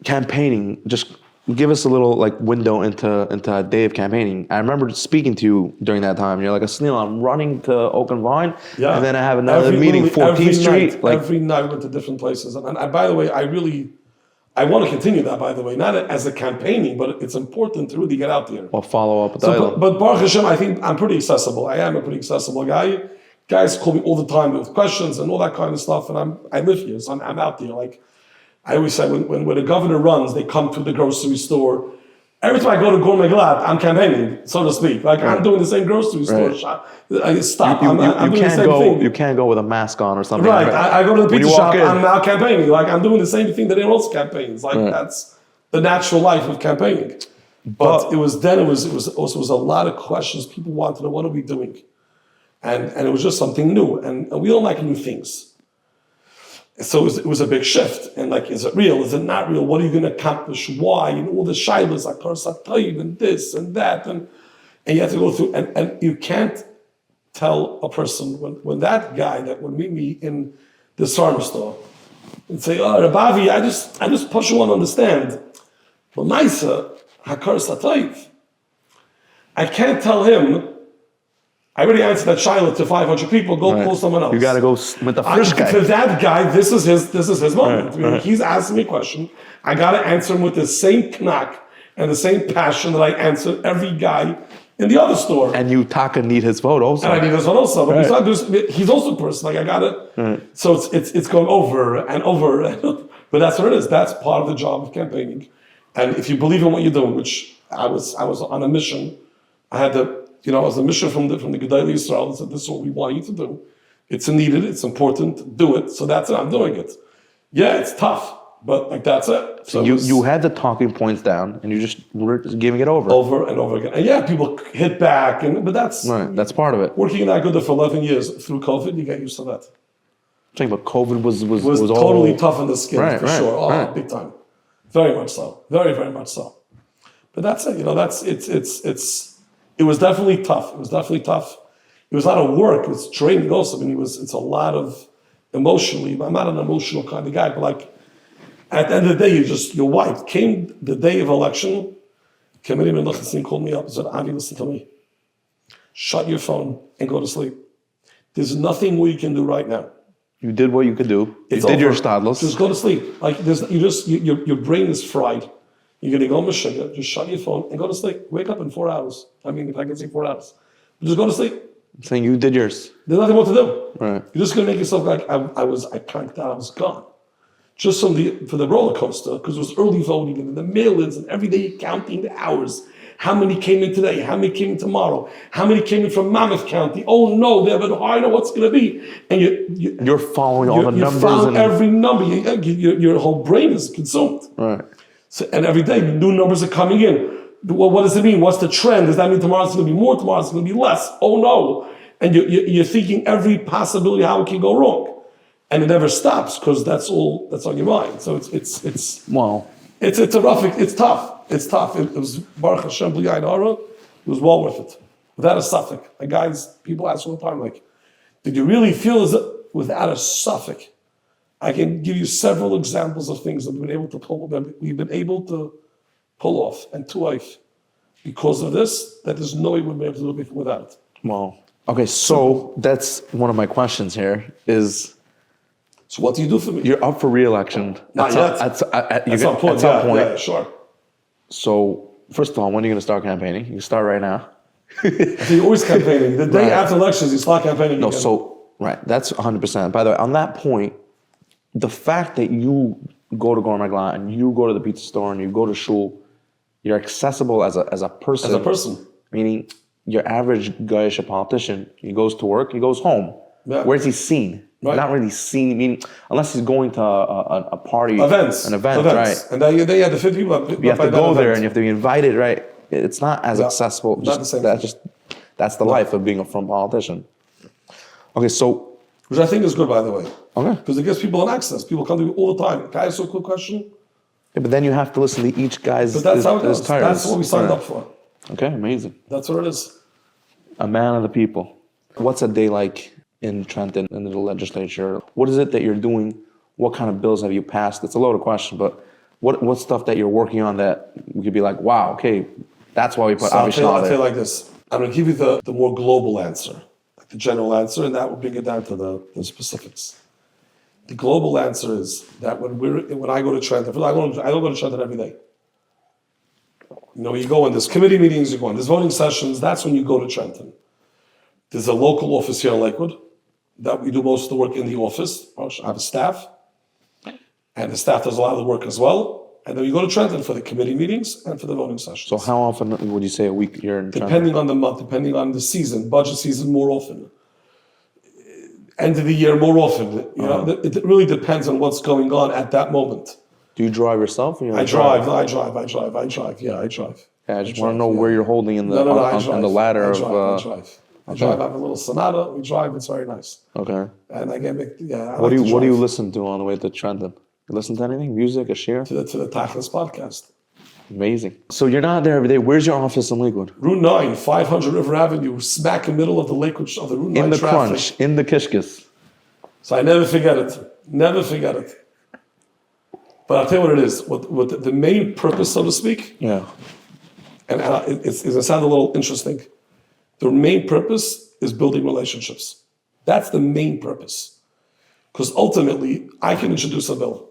campaigning, just give us a little window into a day of campaigning. I remember speaking to you during that time. You're like, Osniel, I'm running to Oak and Vine, and then I have another meeting, 14th Street. Every night we went to different places. And by the way, I want to continue that, by the way, not as a campaigning, but it's important to really get out there. Well, follow up with that. But Baruch Hashem, I think I'm pretty accessible. I am a pretty accessible guy. Guys call me all the time with questions and all that kind of stuff, and I live here, so I'm out there. I always say, when a governor runs, they come to the grocery store. Every time I go to Gourmet Glad, I'm campaigning, so to speak. I'm doing the same grocery store shop. I stop. I'm doing the same thing. You can't go with a mask on or something. Right. I go to the pizza shop. I'm now campaigning. I'm doing the same thing that everyone else campaigns. That's the natural life of campaigning. But it was a lot of questions. People wanted to know, what are we doing? And it was just something new. And we don't like new things. So it was a big shift. And like, is it real? Is it not real? What are you going to accomplish? Why? And all the shilas, and this and that. And you have to go through, and you can't tell a person when that guy that would meet me in the sarm store and say, oh, Rabbi Avi, I just push you want to understand. But Maisa, Hakar Satayv. I can't tell him, I already answered that shilah to 500 people, go call someone else. You got to go with the fresh guy. For that guy, this is his moment. I mean, he's asking me a question. I got to answer him with the same knack and the same passion that I answer every guy in the other store. And you Taka need his vote also. And I need his vote also. But he's also a person. Like I got it. So it's going over and over. But that's what it is. That's part of the job of campaigning. And if you believe in what you're doing, which I was on a mission. I had I was a mission from the Agudah Israel that said, this is what we want you to do. It's needed, it's important, do it. So that's it, I'm doing it. Yeah, it's tough, but like that's it. So you had the talking points down and you just were giving it over. Over and over again. And yeah, people hit back, but that's that's part of it. Working in Agudah for 11 years through COVID, you get used to that. Saying, but COVID was totally all... tough in the skin, for sure. Oh, big time. Very much so. Very, very much so. But that's it, it was definitely tough. It was definitely tough. It was a lot of work. It was training also. I mean, it's a lot of emotionally. I'm not an emotional kind of guy, but like at the end of the day, your wife came the day of election. Committee Melachim called me up and said, Avi, listen to me. Shut your phone and go to sleep. There's nothing we can do right now. You did what you could do. You did your stadlos. Just go to sleep. Like your brain is fried. You're going to go Mashiach, just shut your phone and go to sleep. Wake up in 4 hours. I mean, if I can say 4 hours. But just go to sleep. Saying you did yours. There's nothing more to do. Right. You're just going to make yourself like, I cranked out, I was gone. Just for the roller coaster, because it was early voting and the mail-ins and every day you're counting the hours. How many came in today? How many came in tomorrow? How many came in from Monmouth County? Oh no, they have a I know what's going to be. And you're following all the numbers. You're following every number. Your whole brain is consumed. Right. So, and every day, new numbers are coming in. Well, what does it mean? What's the trend? Does that mean tomorrow's going to be more? Tomorrow's going to be less? Oh no! And you're thinking every possibility how it can go wrong, and it never stops because that's on your mind. So it's wow. It's tough. It's tough. It was Baruch Hashem B'li Ayin Hara. It was well worth it. Without a suffix, like guys, people ask all the time, like, did you really feel as without a suffix? I can give you several examples of things that we've been able to pull off and to life because of this. That there's no way we'd be able to do it without it. Wow. Okay, so that's one of my questions here is. So what do you do for me? You're up for re-election. Not yet. At some point. Yeah, sure. So first of all, when are you going to start campaigning? You can start right now. You're always campaigning. The day after elections, you start campaigning. No, again. so right, that's 100%. By the way, on that point. The fact that you go to Gourmet Magla and you go to the pizza store and you go to shul, you're accessible as a person. As a person. Meaning your average Goyish politician, he goes to work, he goes home. Yeah. Where's he seen? Right. Not really seen, meaning unless he's going to a party. Events. An event, right. And then you have the 50 people. You have to go there and you have to be invited, right? It's not as accessible. Not the same. That's the life of being a frum politician. Okay, so. Which I think is good, by the way. Okay. Because it gives people an access. People come to me all the time. Can I ask you a quick question? Yeah, but then you have to listen to each guy's. But that's how it goes. That's what we signed up for. Okay, amazing. That's what it is. A man of the people. What's a day like in Trenton, in the legislature? What is it that you're doing? What kind of bills have you passed? It's a loaded question, but what stuff that you're working on that we could be like, wow, okay, that's why we put Avi Schnall there. I'll tell you like this. I'm going to give you the more global answer. The general answer, and that will bring it down to the specifics. The global answer is that when I go to Trenton, I don't go to Trenton every day. You go in there's committee meetings, you go in there's voting sessions. That's when you go to Trenton. There's a local office here in Lakewood that we do most of the work in the office. I have a staff, and the staff does a lot of the work as well. And then you go to Trenton for the committee meetings and for the voting sessions. So how often would you say a week you're in Trenton? Depending on the month, depending on the season, budget season more often. End of the year more often. It really depends on what's going on at that moment. Do you drive yourself? Or I drive. Yeah, I drive. Yeah, I just want to know where you're holding in the on the ladder I drive. I drive, I have a little Sonata, we drive, it's very nice. Okay. And I get, I What like do to you drive listen to on the way to Trenton? You listen to anything? Music, a share? to the Tachlis podcast. Amazing. So you're not there every day. Where's your office in Lakewood? Route 9, 500 River Avenue, smack in the middle of the Lakewood, of the Route 9 In the traffic. crunch, in the kishkis. So I never forget it. Never forget it. But I'll tell you what it is. What the main purpose, so to speak, Yeah. and it's going to sound a little interesting. The main purpose is building relationships. That's the main purpose. Because ultimately, I can introduce a bill.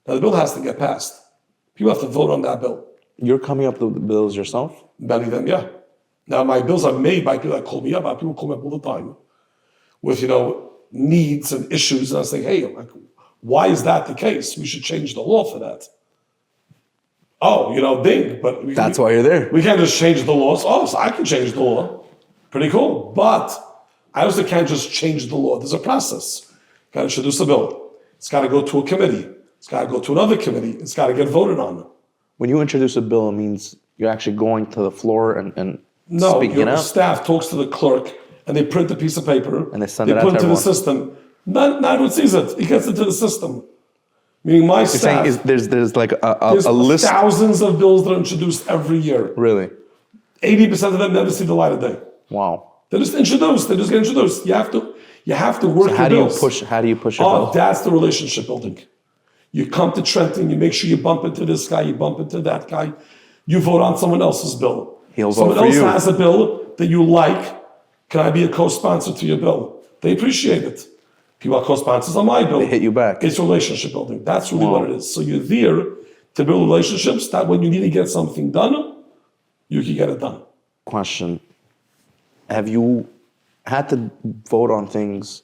Now, the bill has to get passed. People have to vote on that bill. You're coming up with the bills yourself? Many of them, yeah. Now, my bills are made by people that call me up. People call me up all the time with, needs and issues. And I say, hey, why is that the case? We should change the law for that. Oh, ding. But That's why you're there. we can't just change the laws. Oh, so I can change the law. Pretty cool. But I also can't just change the law. There's a process. Got to introduce a bill. It's got to go to a committee. It's got to go to another committee. It's got to get voted on. When you introduce a bill, it means you're actually going to the floor and No, speaking your out? staff talks to the clerk and they print a piece of paper. And they send it out put to it to the everyone. system. Not everyone sees it. It gets into the system. Meaning my You're staff. saying there's like There's a list? thousands of bills that are introduced every year. Really? 80% of them never see the light of day. Wow. They're just introduced. They just get introduced. You have to work So how your do you bills. how do you push your Oh, bill? that's the relationship building. You come to Trenton, you make sure you bump into this guy, you bump into that guy. You vote on someone else's bill. He'll vote Someone for else you. has a bill that you like. Can I be a co-sponsor to your bill? They appreciate it. People are co-sponsors on my bill. They hit you back. It's relationship building. That's really what it is. So you're there to build relationships that when you need to get something done, you can get it done. Question. Have you had to vote on things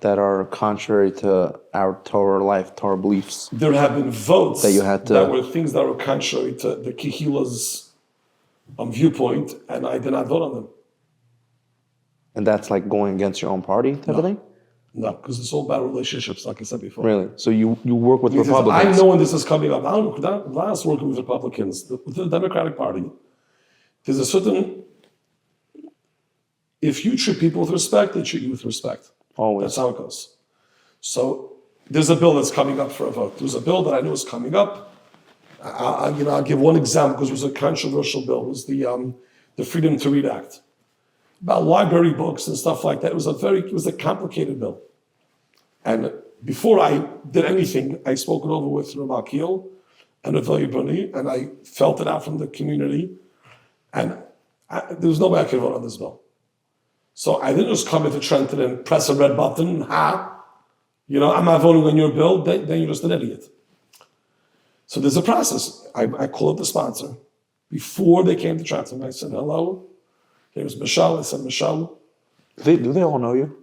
that are contrary to our Torah life, Torah beliefs? There have been votes That you had to- that were things that were contrary to the Kehila's viewpoint, and I did not vote on them. And that's like going against your own party type of thing? No, because it's all about relationships, like I said before. Really? So you work with Because Republicans? I know when this is coming up. I don't last working with Republicans. With the Democratic Party, there's a certain. If you treat people with respect, they treat you with respect. Always. That's how it goes. So there's a bill that's coming up for a vote. There's a bill that I knew was coming up. I'll give one example because it was a controversial bill. It was the Freedom to Read Act about library books and stuff like that. It was a complicated bill. And before I did anything, I spoke it over with Rabbi Schnall and Rabbi Avi, and I felt it out from the community. And there was no way I could vote on this bill. So I didn't just come into Trenton and press a red button, I'm not voting on your bill, then you're just an idiot. So there's a process. I called up the sponsor. Before they came to Trenton, I said, hello. It was Michelle. I said, Michelle. Do they all know you?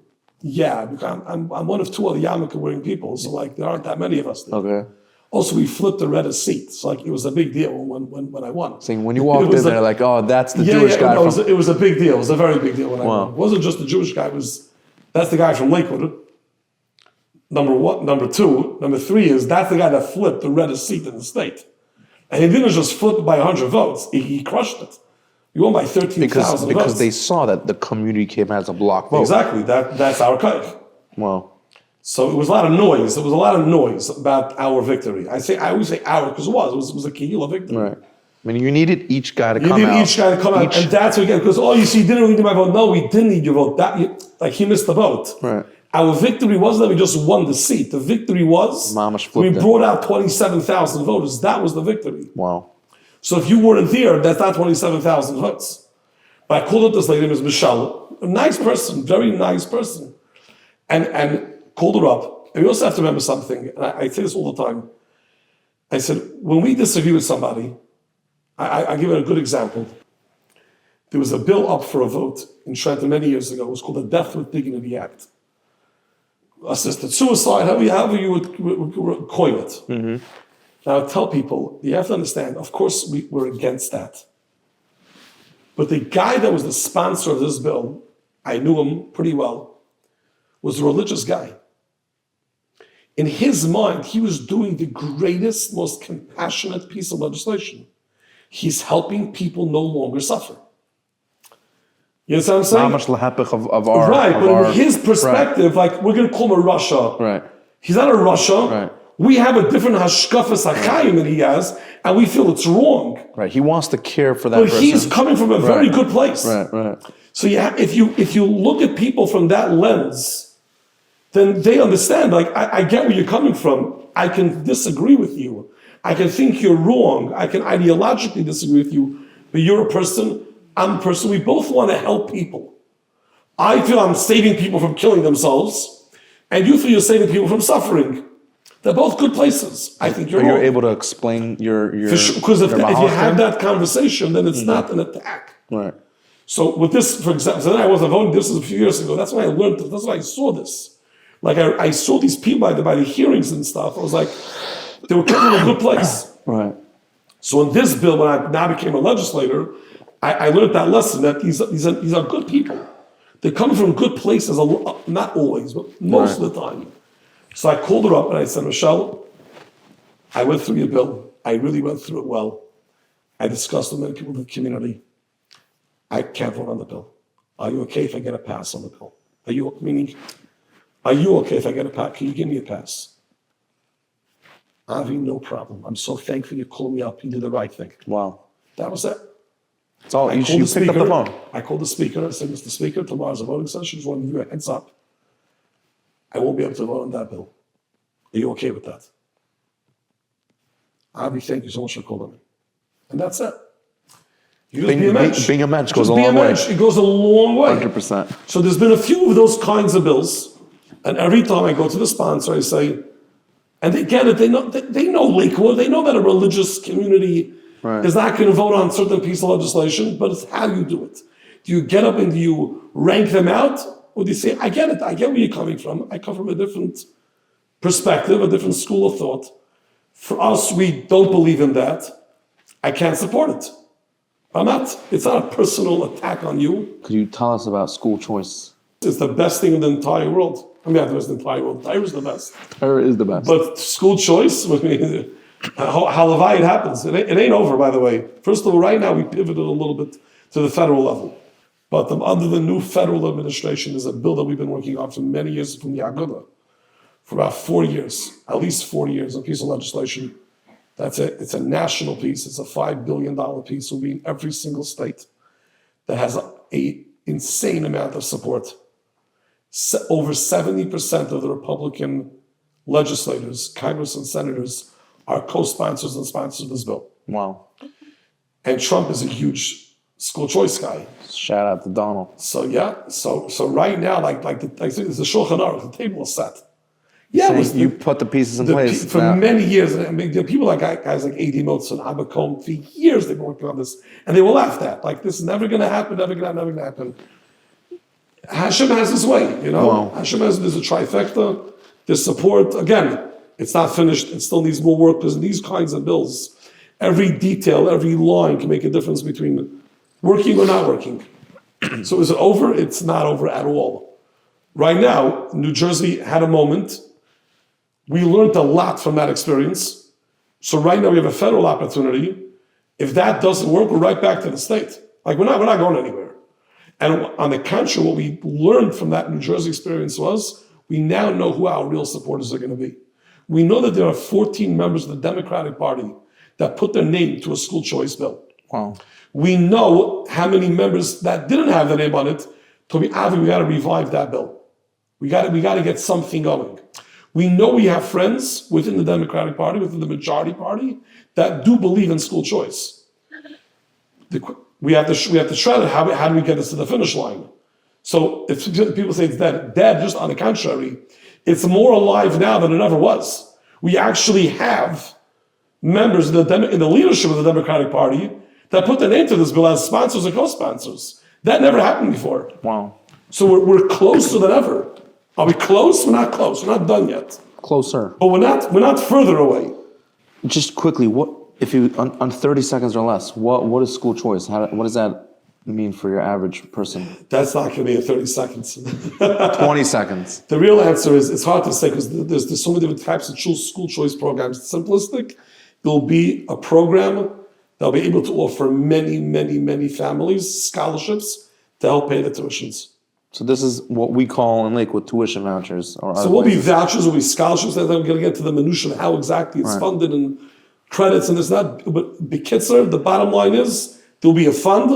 Yeah, because I'm one of two other yarmulke wearing people, so there aren't that many of us there. Okay. Also, we flipped the red seats. It was a big deal when I won. Saying when you walked in, they're like, "Oh, that's the Jewish guy." No, it was a big deal. It was a very big deal when I won. It wasn't just the Jewish guy. That's the guy from Lakewood. Number one, number two, number three is that's the guy that flipped the reddest seat in the state, and he didn't just flip it by 100 votes. He crushed it. He won by 13,000 votes. Because they saw that the community came as a block vote. Exactly. That's our cut. Wow. So it was a lot of noise. There was a lot of noise about our victory. I always say our because it was a Kehillah victory. Right. I mean, you needed each guy to You come out. need each guy to come out, and that's what because you see, didn't really need my vote. No, we didn't need your vote. He missed the vote. Right. Our victory wasn't that we just won the seat. The victory was Mamash we flipped it. brought out 27,000 voters. That was the victory. Wow. So if you weren't there, that's not 27,000 votes. But I called up this lady, Ms. Michelle, a nice person, very nice person, and called her up. And we also have to remember something, and I say this all the time. I said, when we disagree with somebody, I give it a good example. There was a bill up for a vote in Trenton many years ago. It was called the Death with Dignity Act. Assisted suicide, however you would coin it. Mm-hmm. Now I tell people, you have to understand, of course we're against that. But the guy that was the sponsor of this bill, I knew him pretty well, was a religious guy. In his mind, he was doing the greatest, most compassionate piece of legislation. He's helping people no longer suffer. You understand what I'm saying? Mamash lahapich of our Right, of but our, in his perspective, like we're going to call him a Russia. Right. He's not a Russia. Right. We have a different hashkafas hachayim than he has, and we feel it's wrong. Right. He wants to care for that But person. he's coming from a very good place. Right. So if you look at people from that lens, then they understand. Like I get where you're coming from. I can disagree with you. I can think you're wrong. I can ideologically disagree with you. But you're a person. I'm a person. We both want to help people. I feel I'm saving people from killing themselves, and you feel you're saving people from suffering. They're both good places. I think you're But wrong. you're able to explain your Because if you have that conversation, then it's not an attack. Right. So with this, for example, so then I wasn't voting. This was a few years ago. That's why I learned this. That's why I saw this. Like I saw these people by the hearings and stuff. I was like, they were coming from a good place. Right. So in this bill, when I now became a legislator, I learned that lesson that these are good people. They come from good places. Not always, but most of the time. So I called her up and I said, Michelle, I went through your bill. I really went through it well. I discussed with many people in the community. I can't vote on the bill. Are you okay if I get a pass on the bill? Are you okay if I get a pass? Can you give me a pass? Avi, no problem. I'm so thankful you called me up. You did the right thing. Wow. That was it. It's all you picked up the phone. I called the speaker. I said, Mr. Speaker, tomorrow's a voting session. Just want to give you a heads up. I won't be able to vote on that bill. Are you okay with that? Avi, thank you so much for calling me. And that's it. You just be a mensch. Being a mensch goes Just a be long way. mensch. It goes a long way. 100%. So there's been a few of those kinds of bills, and every time I go to the sponsor, I say, and they get it. They know Lakewood. They know that a religious community is not going to vote on certain piece of legislation, but it's how you do it. Do you get up and do you rank them out? Or do you say, I get it, I get where you're coming from. I come from a different perspective, a different school of thought. For us, we don't believe in that. I can't support it. It's not a personal attack on you. Could you tell us about school choice? It's the best thing in the entire world. I mean, it was the entire world. Torah is the best. Torah is the best. But school choice, how Levi it happens. It ain't over, by the way. First of all, right now we pivoted a little bit to the federal level. But under the new federal administration, there's a bill that we've been working on for many years from the Agudah, for about 4 years, at least 4 years, a piece of legislation. That's it. It's a national piece. It's a $5 billion piece. Will be in every single state that has an insane amount of support. Over 70% of the Republican legislators, Congress and senators are co-sponsors and sponsors of this bill. Wow. And Trump is a huge school choice guy. Shout out to Donald. So yeah, so right now, like there's a Shulchan Aruch, the table is set. Yeah, So you put the pieces in place. For many years. I mean, there are people like guys like A.D. Motz and Abba Cohn, for years they've been working on this, and they were laughed at. Like, this is never going to happen, never going to happen. Hashem has his way, you know. Wow. Hashem has, there's a trifecta, there's support. Again, it's not finished. It still needs more work, because in these kinds of bills, every detail, every line can make a difference between working or not working. So is it over? It's not over at all. Right now, New Jersey had a moment. We learned a lot from that experience. So right now we have a federal opportunity. If that doesn't work, we're right back to the state. Like, we're not going anywhere. And on the contrary, what we learned from that New Jersey experience was, we now know who our real supporters are going to be. We know that there are 14 members of the Democratic Party that put their name to a school choice bill. Wow. We know how many members that didn't have their name on it. Told me, Avi, we got to revive that bill. We got to get something going. We know we have friends within the Democratic Party, within the majority party, that do believe in school choice. We have to shred it. How do we get this to the finish line? So if people say it's dead, just on the contrary, it's more alive now than it ever was. We actually have members in the leadership of the Democratic Party that put their name to this bill as sponsors or co-sponsors. That never happened before. Wow. So we're closer than ever. Are we close? We're not close. We're not done yet. Closer. But we're not further away. Just quickly, what if you on 30 seconds or less? What is school choice? What does that mean for your average person? That's not going to be in 30 seconds. 20 seconds. The real answer is, it's hard to say, because there's so many different types of school choice programs. It's simplistic. There'll be a program that'll be able to offer many, many, many families scholarships to help pay the tuitions. So this is what we call in Lakewood tuition vouchers. Or So will be vouchers, will be scholarships, and then we're going to get to the minutiae of how exactly it's funded and credits and this and that. But B'kitzur, the bottom line is there will be a fund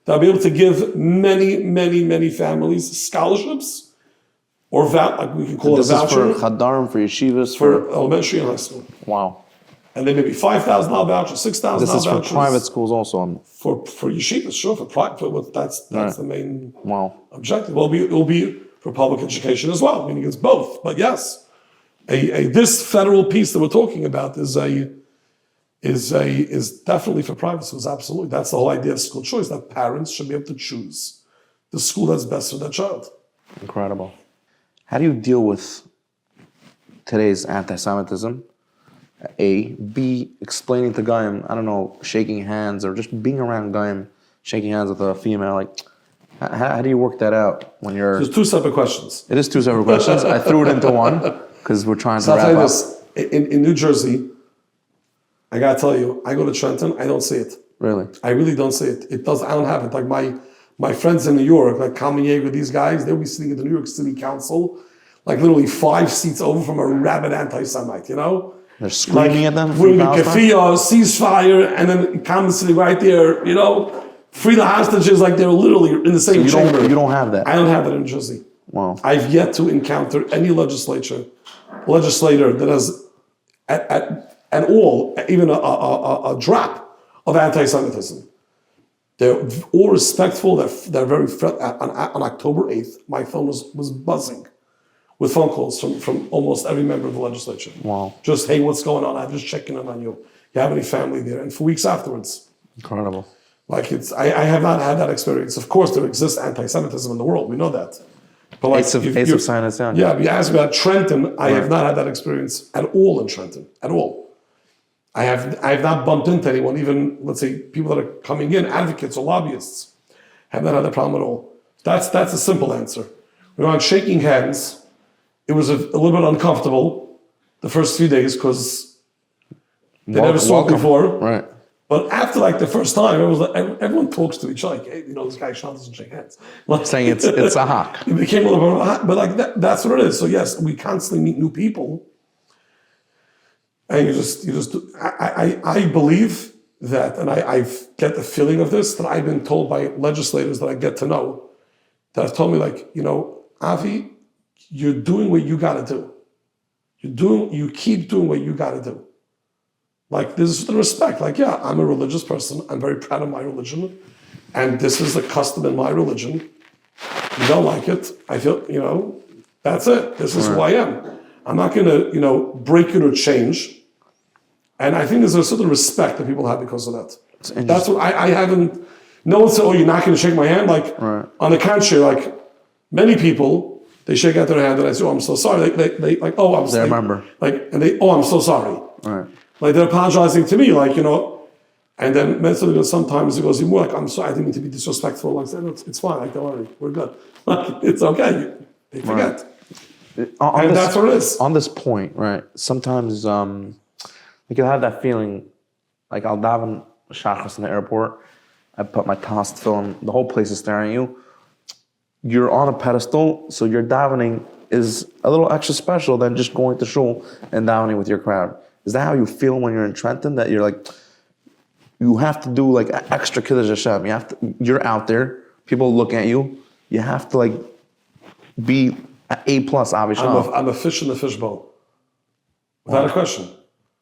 that will be able to give many, many, many families scholarships or like we can call it a voucher. This is for chadarim, for yeshivas, for elementary and high school. Wow. And they may be $5,000 vouchers, $6,000 vouchers. This is for private schools also. For yeshivas, sure, for private, that's the main objective. Well, it will be for public education as well, meaning it's both. But yes, this federal piece that we're talking about is definitely for private schools. Absolutely, that's the whole idea of school choice. That parents should be able to choose the school that's best for their child. Incredible. How do you deal with today's anti-Semitism? A, B, explaining to Goyim, I don't know, shaking hands or just being around Goyim, shaking hands with a female. Like, how do you work that out when you're? There's two separate questions. It is two separate questions. I threw it into one because we're trying to I'll wrap tell you up. this. In New Jersey, I gotta tell you, I go to Trenton, I don't see it. Really? I really don't see it. I don't have it. Like my friends in New York, like Kalman Yeager, these guys, they'll be sitting at the New York City Council, like literally 5 seats over from a rabid anti-Semite, you know? They're screaming at them. We're going kafiyah, ceasefire, and then Kalman sitting right there, you know? Free the hostages, like they're literally in the same chamber. You don't have that? I don't have that in New Jersey. Wow. I've yet to encounter any legislator that has at all, even a drop of anti-Semitism. They're all respectful. They're very on October 8th, my phone was buzzing with phone calls from almost every member of the legislature. Wow. Just, hey, what's going on? I'm just checking in on you. You have any family there? And for weeks afterwards. Incredible. Like I have not had that experience. Of course, there exists anti-Semitism in the world. We know that. But like, Ace of Sinus down. Yeah, if you ask me about Trenton, I have not had that experience at all in Trenton, at all. I have not bumped into anyone, even, let's say, people that are coming in, advocates or lobbyists, have not had that problem at all. That's a simple answer. When I'm shaking hands, it was a little bit uncomfortable the first few days because they never saw it before. Right. But after like the first time, it was like, everyone talks to each other. Like, hey, you know, this guy Schnall doesn't shake hands. Like, Saying it's a hawk. It became a little bit of a hawk, but like that's what it is. So yes, we constantly meet new people. And I believe that, and I get the feeling of this, that I've been told by legislators that I get to know, that have told me like, you know, Avi, you're doing what you gotta do. You keep doing what you gotta do. Like, there's the respect. Like, yeah, I'm a religious person. I'm very proud of my religion. And this is the custom in my religion. You don't like it. I feel, you know, that's it. This is who I am. I'm not going to, you know, break it or change. And I think there's a certain respect that people have because of that. That's what I haven't, no one said, oh, you're not going to shake my hand. Like, on the contrary, like, many people, they shake out their hand and I say, oh, I'm so sorry. They like, oh, I'm sorry. They remember. Like, and they, oh, I'm so sorry. Right. Like they're apologizing to me, like, you know, and then mentally sometimes it goes even more like, I'm sorry, I didn't mean to be disrespectful. Like, it's fine, like, don't worry, we're good. Like, it's okay, they forget. And that's what it is. On this point, right, sometimes like you'll have that feeling, like I'll daven shachas in the airport, I put my talis film, the whole place is staring at you. You're on a pedestal, so your davening is a little extra special than just going to shul and davening with your crowd. Is that how you feel when you're in Trenton? That you're like, you have to do like extra Kiddush Hashem. You're out there. People look at you. You have to like be A+ Avi Schnall. I'm a fish in the fishbowl. Without a question.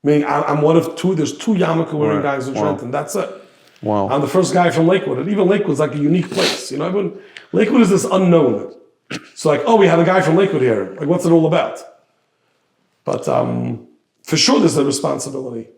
Meaning I'm one of two. There's 2 yarmulke wearing guys in Trenton. That's it. Wow. I'm the first guy from Lakewood. And even Lakewood's like a unique place. You know, Lakewood is this unknown. So like, oh, we have a guy from Lakewood here. Like, what's it all about? But for sure, there's a responsibility.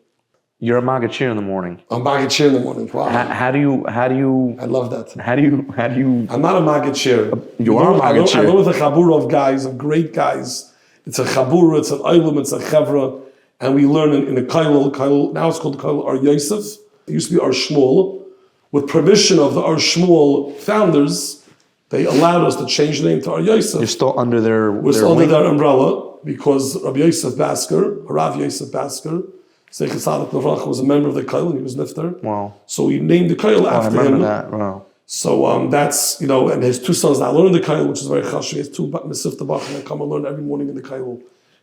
You're a Magachir in the morning. I'm Magachir in the morning. Wow. How do you? I love that. How do you? I'm not a Magachir. You are a Magachir. I know with a chabura of guys, of great guys. It's a chabura, it's an oilum, it's a chevra, and we learn in the kailul. Now it's called kailul Ar Yosef. It used to be Ar Shmuel. With permission of the Ar Shmuel founders, they allowed us to change the name to Ar Yosef. You're still under their. We're still under their umbrella. Because Rabbi Yosef Basker, Rav Yosef Basker, Zeichet Tzadik Levracha, was a member of the Koil and he was nifter. Wow. So we named the Koil after him. I remember that. Wow. So that's, and his two sons now learn in the Kail, which is very chashuv. He has two Mesivta Bachim that come and learn every morning in the Kail.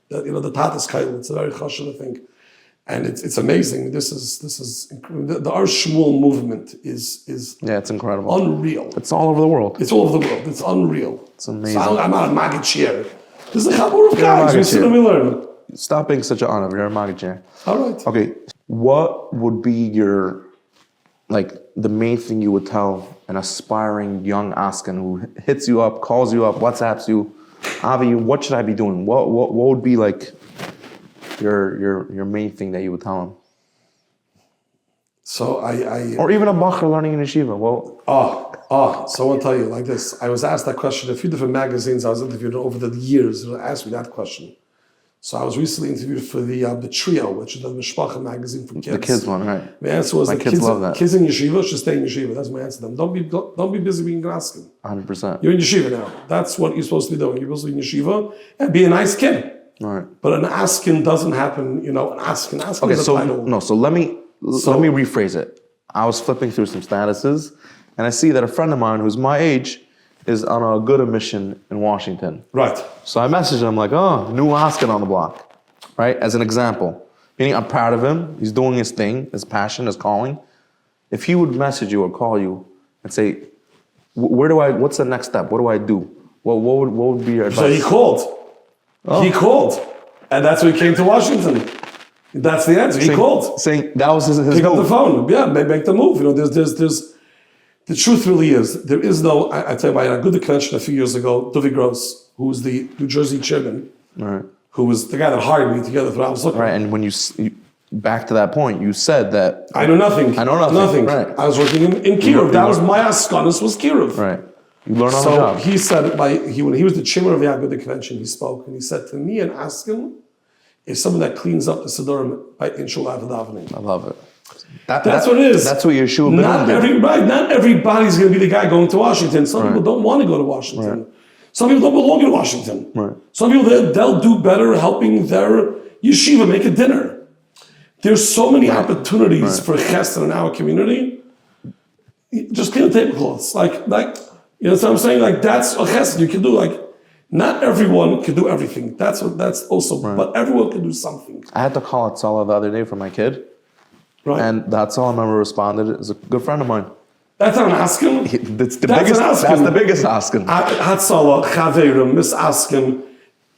The Tatas Kail, it's a very chashuv thing. And it's amazing. This is incredible. The Ar Shmuel movement is it's incredible. Unreal. It's all over the world. It's all over the world. It's unreal. It's amazing. So I'm not a Maggid here. This is a chabur of guys. We sit and we learn. Stop being such an honor. You're a Maggid chair. All right. Okay. What would be your, the main thing you would tell an aspiring young Askan who hits you up, calls you up, WhatsApps you, Avi, what should I be doing? What would be your main thing that you would tell him? So or even a bacher learning in yeshiva. So I want to tell you like this. I was asked that question in a few different magazines I was interviewed over the years. They asked me that question. So I was recently interviewed for the Trio, which is the Mishpacha magazine for kids. The kids one, right? My answer was my kids love that. Kids in yeshiva should stay in yeshiva. That's my answer to them. Don't be busy being an Askan. 100%. You're in yeshiva now. That's what you're supposed to be doing. You're supposed to be in yeshiva and be a nice kid. Right. But an Askan doesn't happen, an Askan. Askan is a title. So let me rephrase it. I was flipping through some statuses, and I see that a friend of mine who's my age is on a Agudah mission in Washington. Right. So I messaged him like, new Askan on the block, right? As an example. Meaning I'm proud of him. He's doing his thing, his passion, his calling. If he would message you or call you and say, what's the next step? What do I do? What would be your advice? So he called. He called. And that's when he came to Washington. That's the answer. He called. Saying that was his Pick move. up the phone. Yeah, make the move. There's the truth really is, there is no, I tell you, by an Agudah convention a few years ago, Dovi Gross, who was the New Jersey chairman, right, who was the guy that hired me together for I was looking. Right, and when you back to that point, you said that I know nothing. Nothing. Right. I was working in Kirov. That was my askanis was Kirov. Right. You learn on the job. So he said, when he was the chairman of the Agudah convention, he spoke and he said to me, an Askan is someone that cleans up the Siddurim by Inshul after davening. I love it. That's what it is. That's what Yeshua Not everybody's going to be the guy going to Washington. Some people don't want to go to Washington. Right. Some people don't belong in Washington. Right. Some people, they'll do better helping their yeshiva make a dinner. There's so many opportunities for chesed in our community. Just clean the tablecloths. You know what I'm saying? That's a chesed you can do. Not everyone can do everything. That's also, but everyone can do something. I had to call Hatzalah the other day for my kid. Right. And the Hatzalah member responded, is a good friend of mine. That's not an Askan. That's the biggest Askan. Hatzalah, Chaverim, Miss Askan,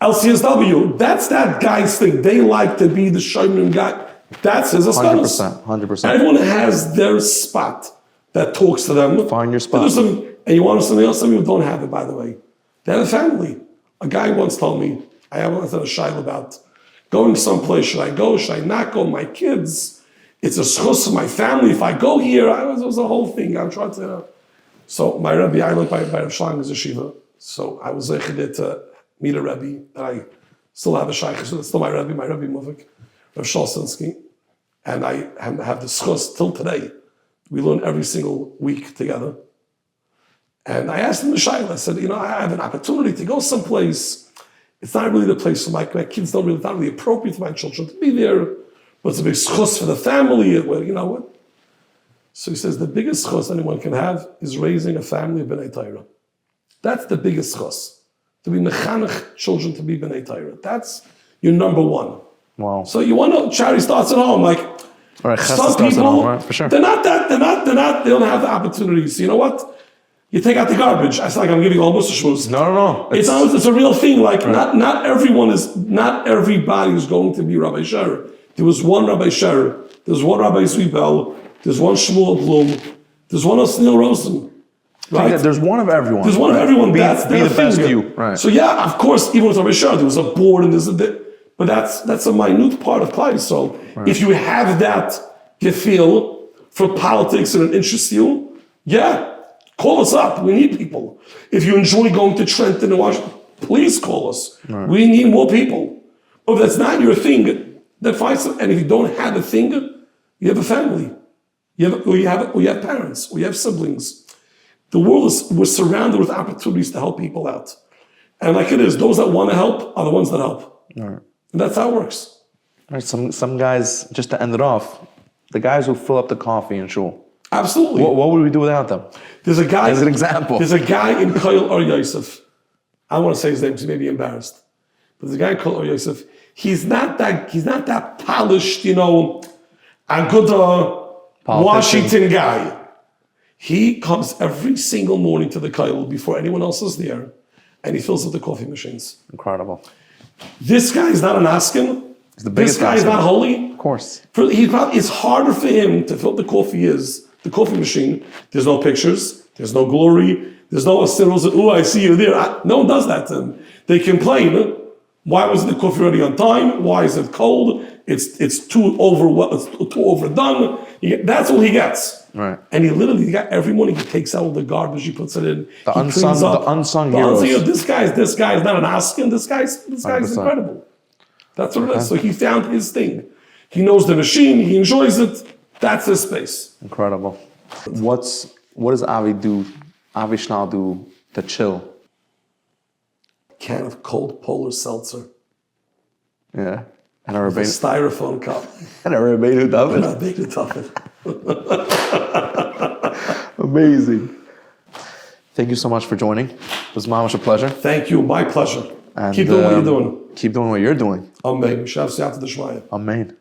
LCSW. That's that guy's thing. They like to be the Shomrim guy. That's his Askanis. 100%. Everyone has their spot that talks to them. Find your spot. And you want something else? Some people don't have it, by the way. They have a family. A guy once told me, I once had a shaila about going someplace. Should I go? Should I not go? My kids. It's a schus of my family. If I go here, it was a whole thing. I'm trying to. So my Rabbi, I went by Rabbi Schnall as a yeshiva. So I was able to meet a Rabbi that I still have a shaykh. So it's still my Rabbi Muvik, Rav Shalsinsky. And I have the schus till today. We learn every single week together. And I asked him the shaykh, I said, I have an opportunity to go someplace. It's not really the place for my kids. It's not really appropriate for my children to be there. But it's a big schus for the family. What? So he says, the biggest schus anyone can have is raising a family of B'nai Torah. That's the biggest schus. To be mechanech children to be B'nai Torah. That's your number one. Wow. So you want to, charity starts at home. Some people, for sure. they don't have the opportunities. So you know what? You take out the garbage. I sound like I'm giving almost a shmooze. No. It's a real thing. Not everybody is going to be Rabbi Sher. There was one Rabbi Sher. There's one Rabbi Zwiebel. There's one Shmuel Blum. There's one Osniel Rozen. Right? There's one of everyone. There's one of everyone. Be That's the best thing. you. Right. So yeah, of course, even with Rabbi Sher, there was a board and there's a bit, but that's a minute part of Klai. So if you have that feel for politics and it interests you, call us up. We need people. If you enjoy going to Trenton and Washington, please call us. Right. We need more people. But if that's not your thing, then find some. And if you don't have a thing, you have a family. You have parents. Or you have siblings. The world we're surrounded with opportunities to help people out. And like it is, those that want to help are the ones that help. Right. And that's how it works. All right, some guys, just to end it off, the guys who fill up the coffee in shul. Absolutely. What would we do without them? There's a guy. As an example. There's a guy in Koil Or Yosef. I don't want to say his name because he may be embarrassed. But there's a guy in Koil Or Yosef. He's not that polished, Agudah, Washington guy. He comes every single morning to the Koil before anyone else is there, and he fills up the coffee machines. Incredible. This guy is not an Askan. He's the biggest This guy is Askan. not holy. Of course. It's harder for him to fill up the coffee machine. There's no pictures. There's no glory. There's no asiros. Oh, I see you there. No one does that to him. They complain. Why wasn't the coffee ready on time? Why is it cold? It's too overdone. That's all he gets. Right. And he got every morning he takes out all the garbage, he puts it in. The he unsung heroes. This guy is not an Askan. This guy's 100%. incredible. That's what it is. So he found his thing. He knows the machine. He enjoys it. That's his space. Incredible. What does Avi Schnall do to chill? Can of cold polar seltzer. Yeah. And a A Rabbeinu styrofoam cup. David. Not big to tough it. Amazing. Thank you so much for joining. It was mamash a pleasure. Thank you. My pleasure. And, Keep doing what you're doing. Keep doing what you're doing. Amen. Shav Siyata D'Shmaya. Amen.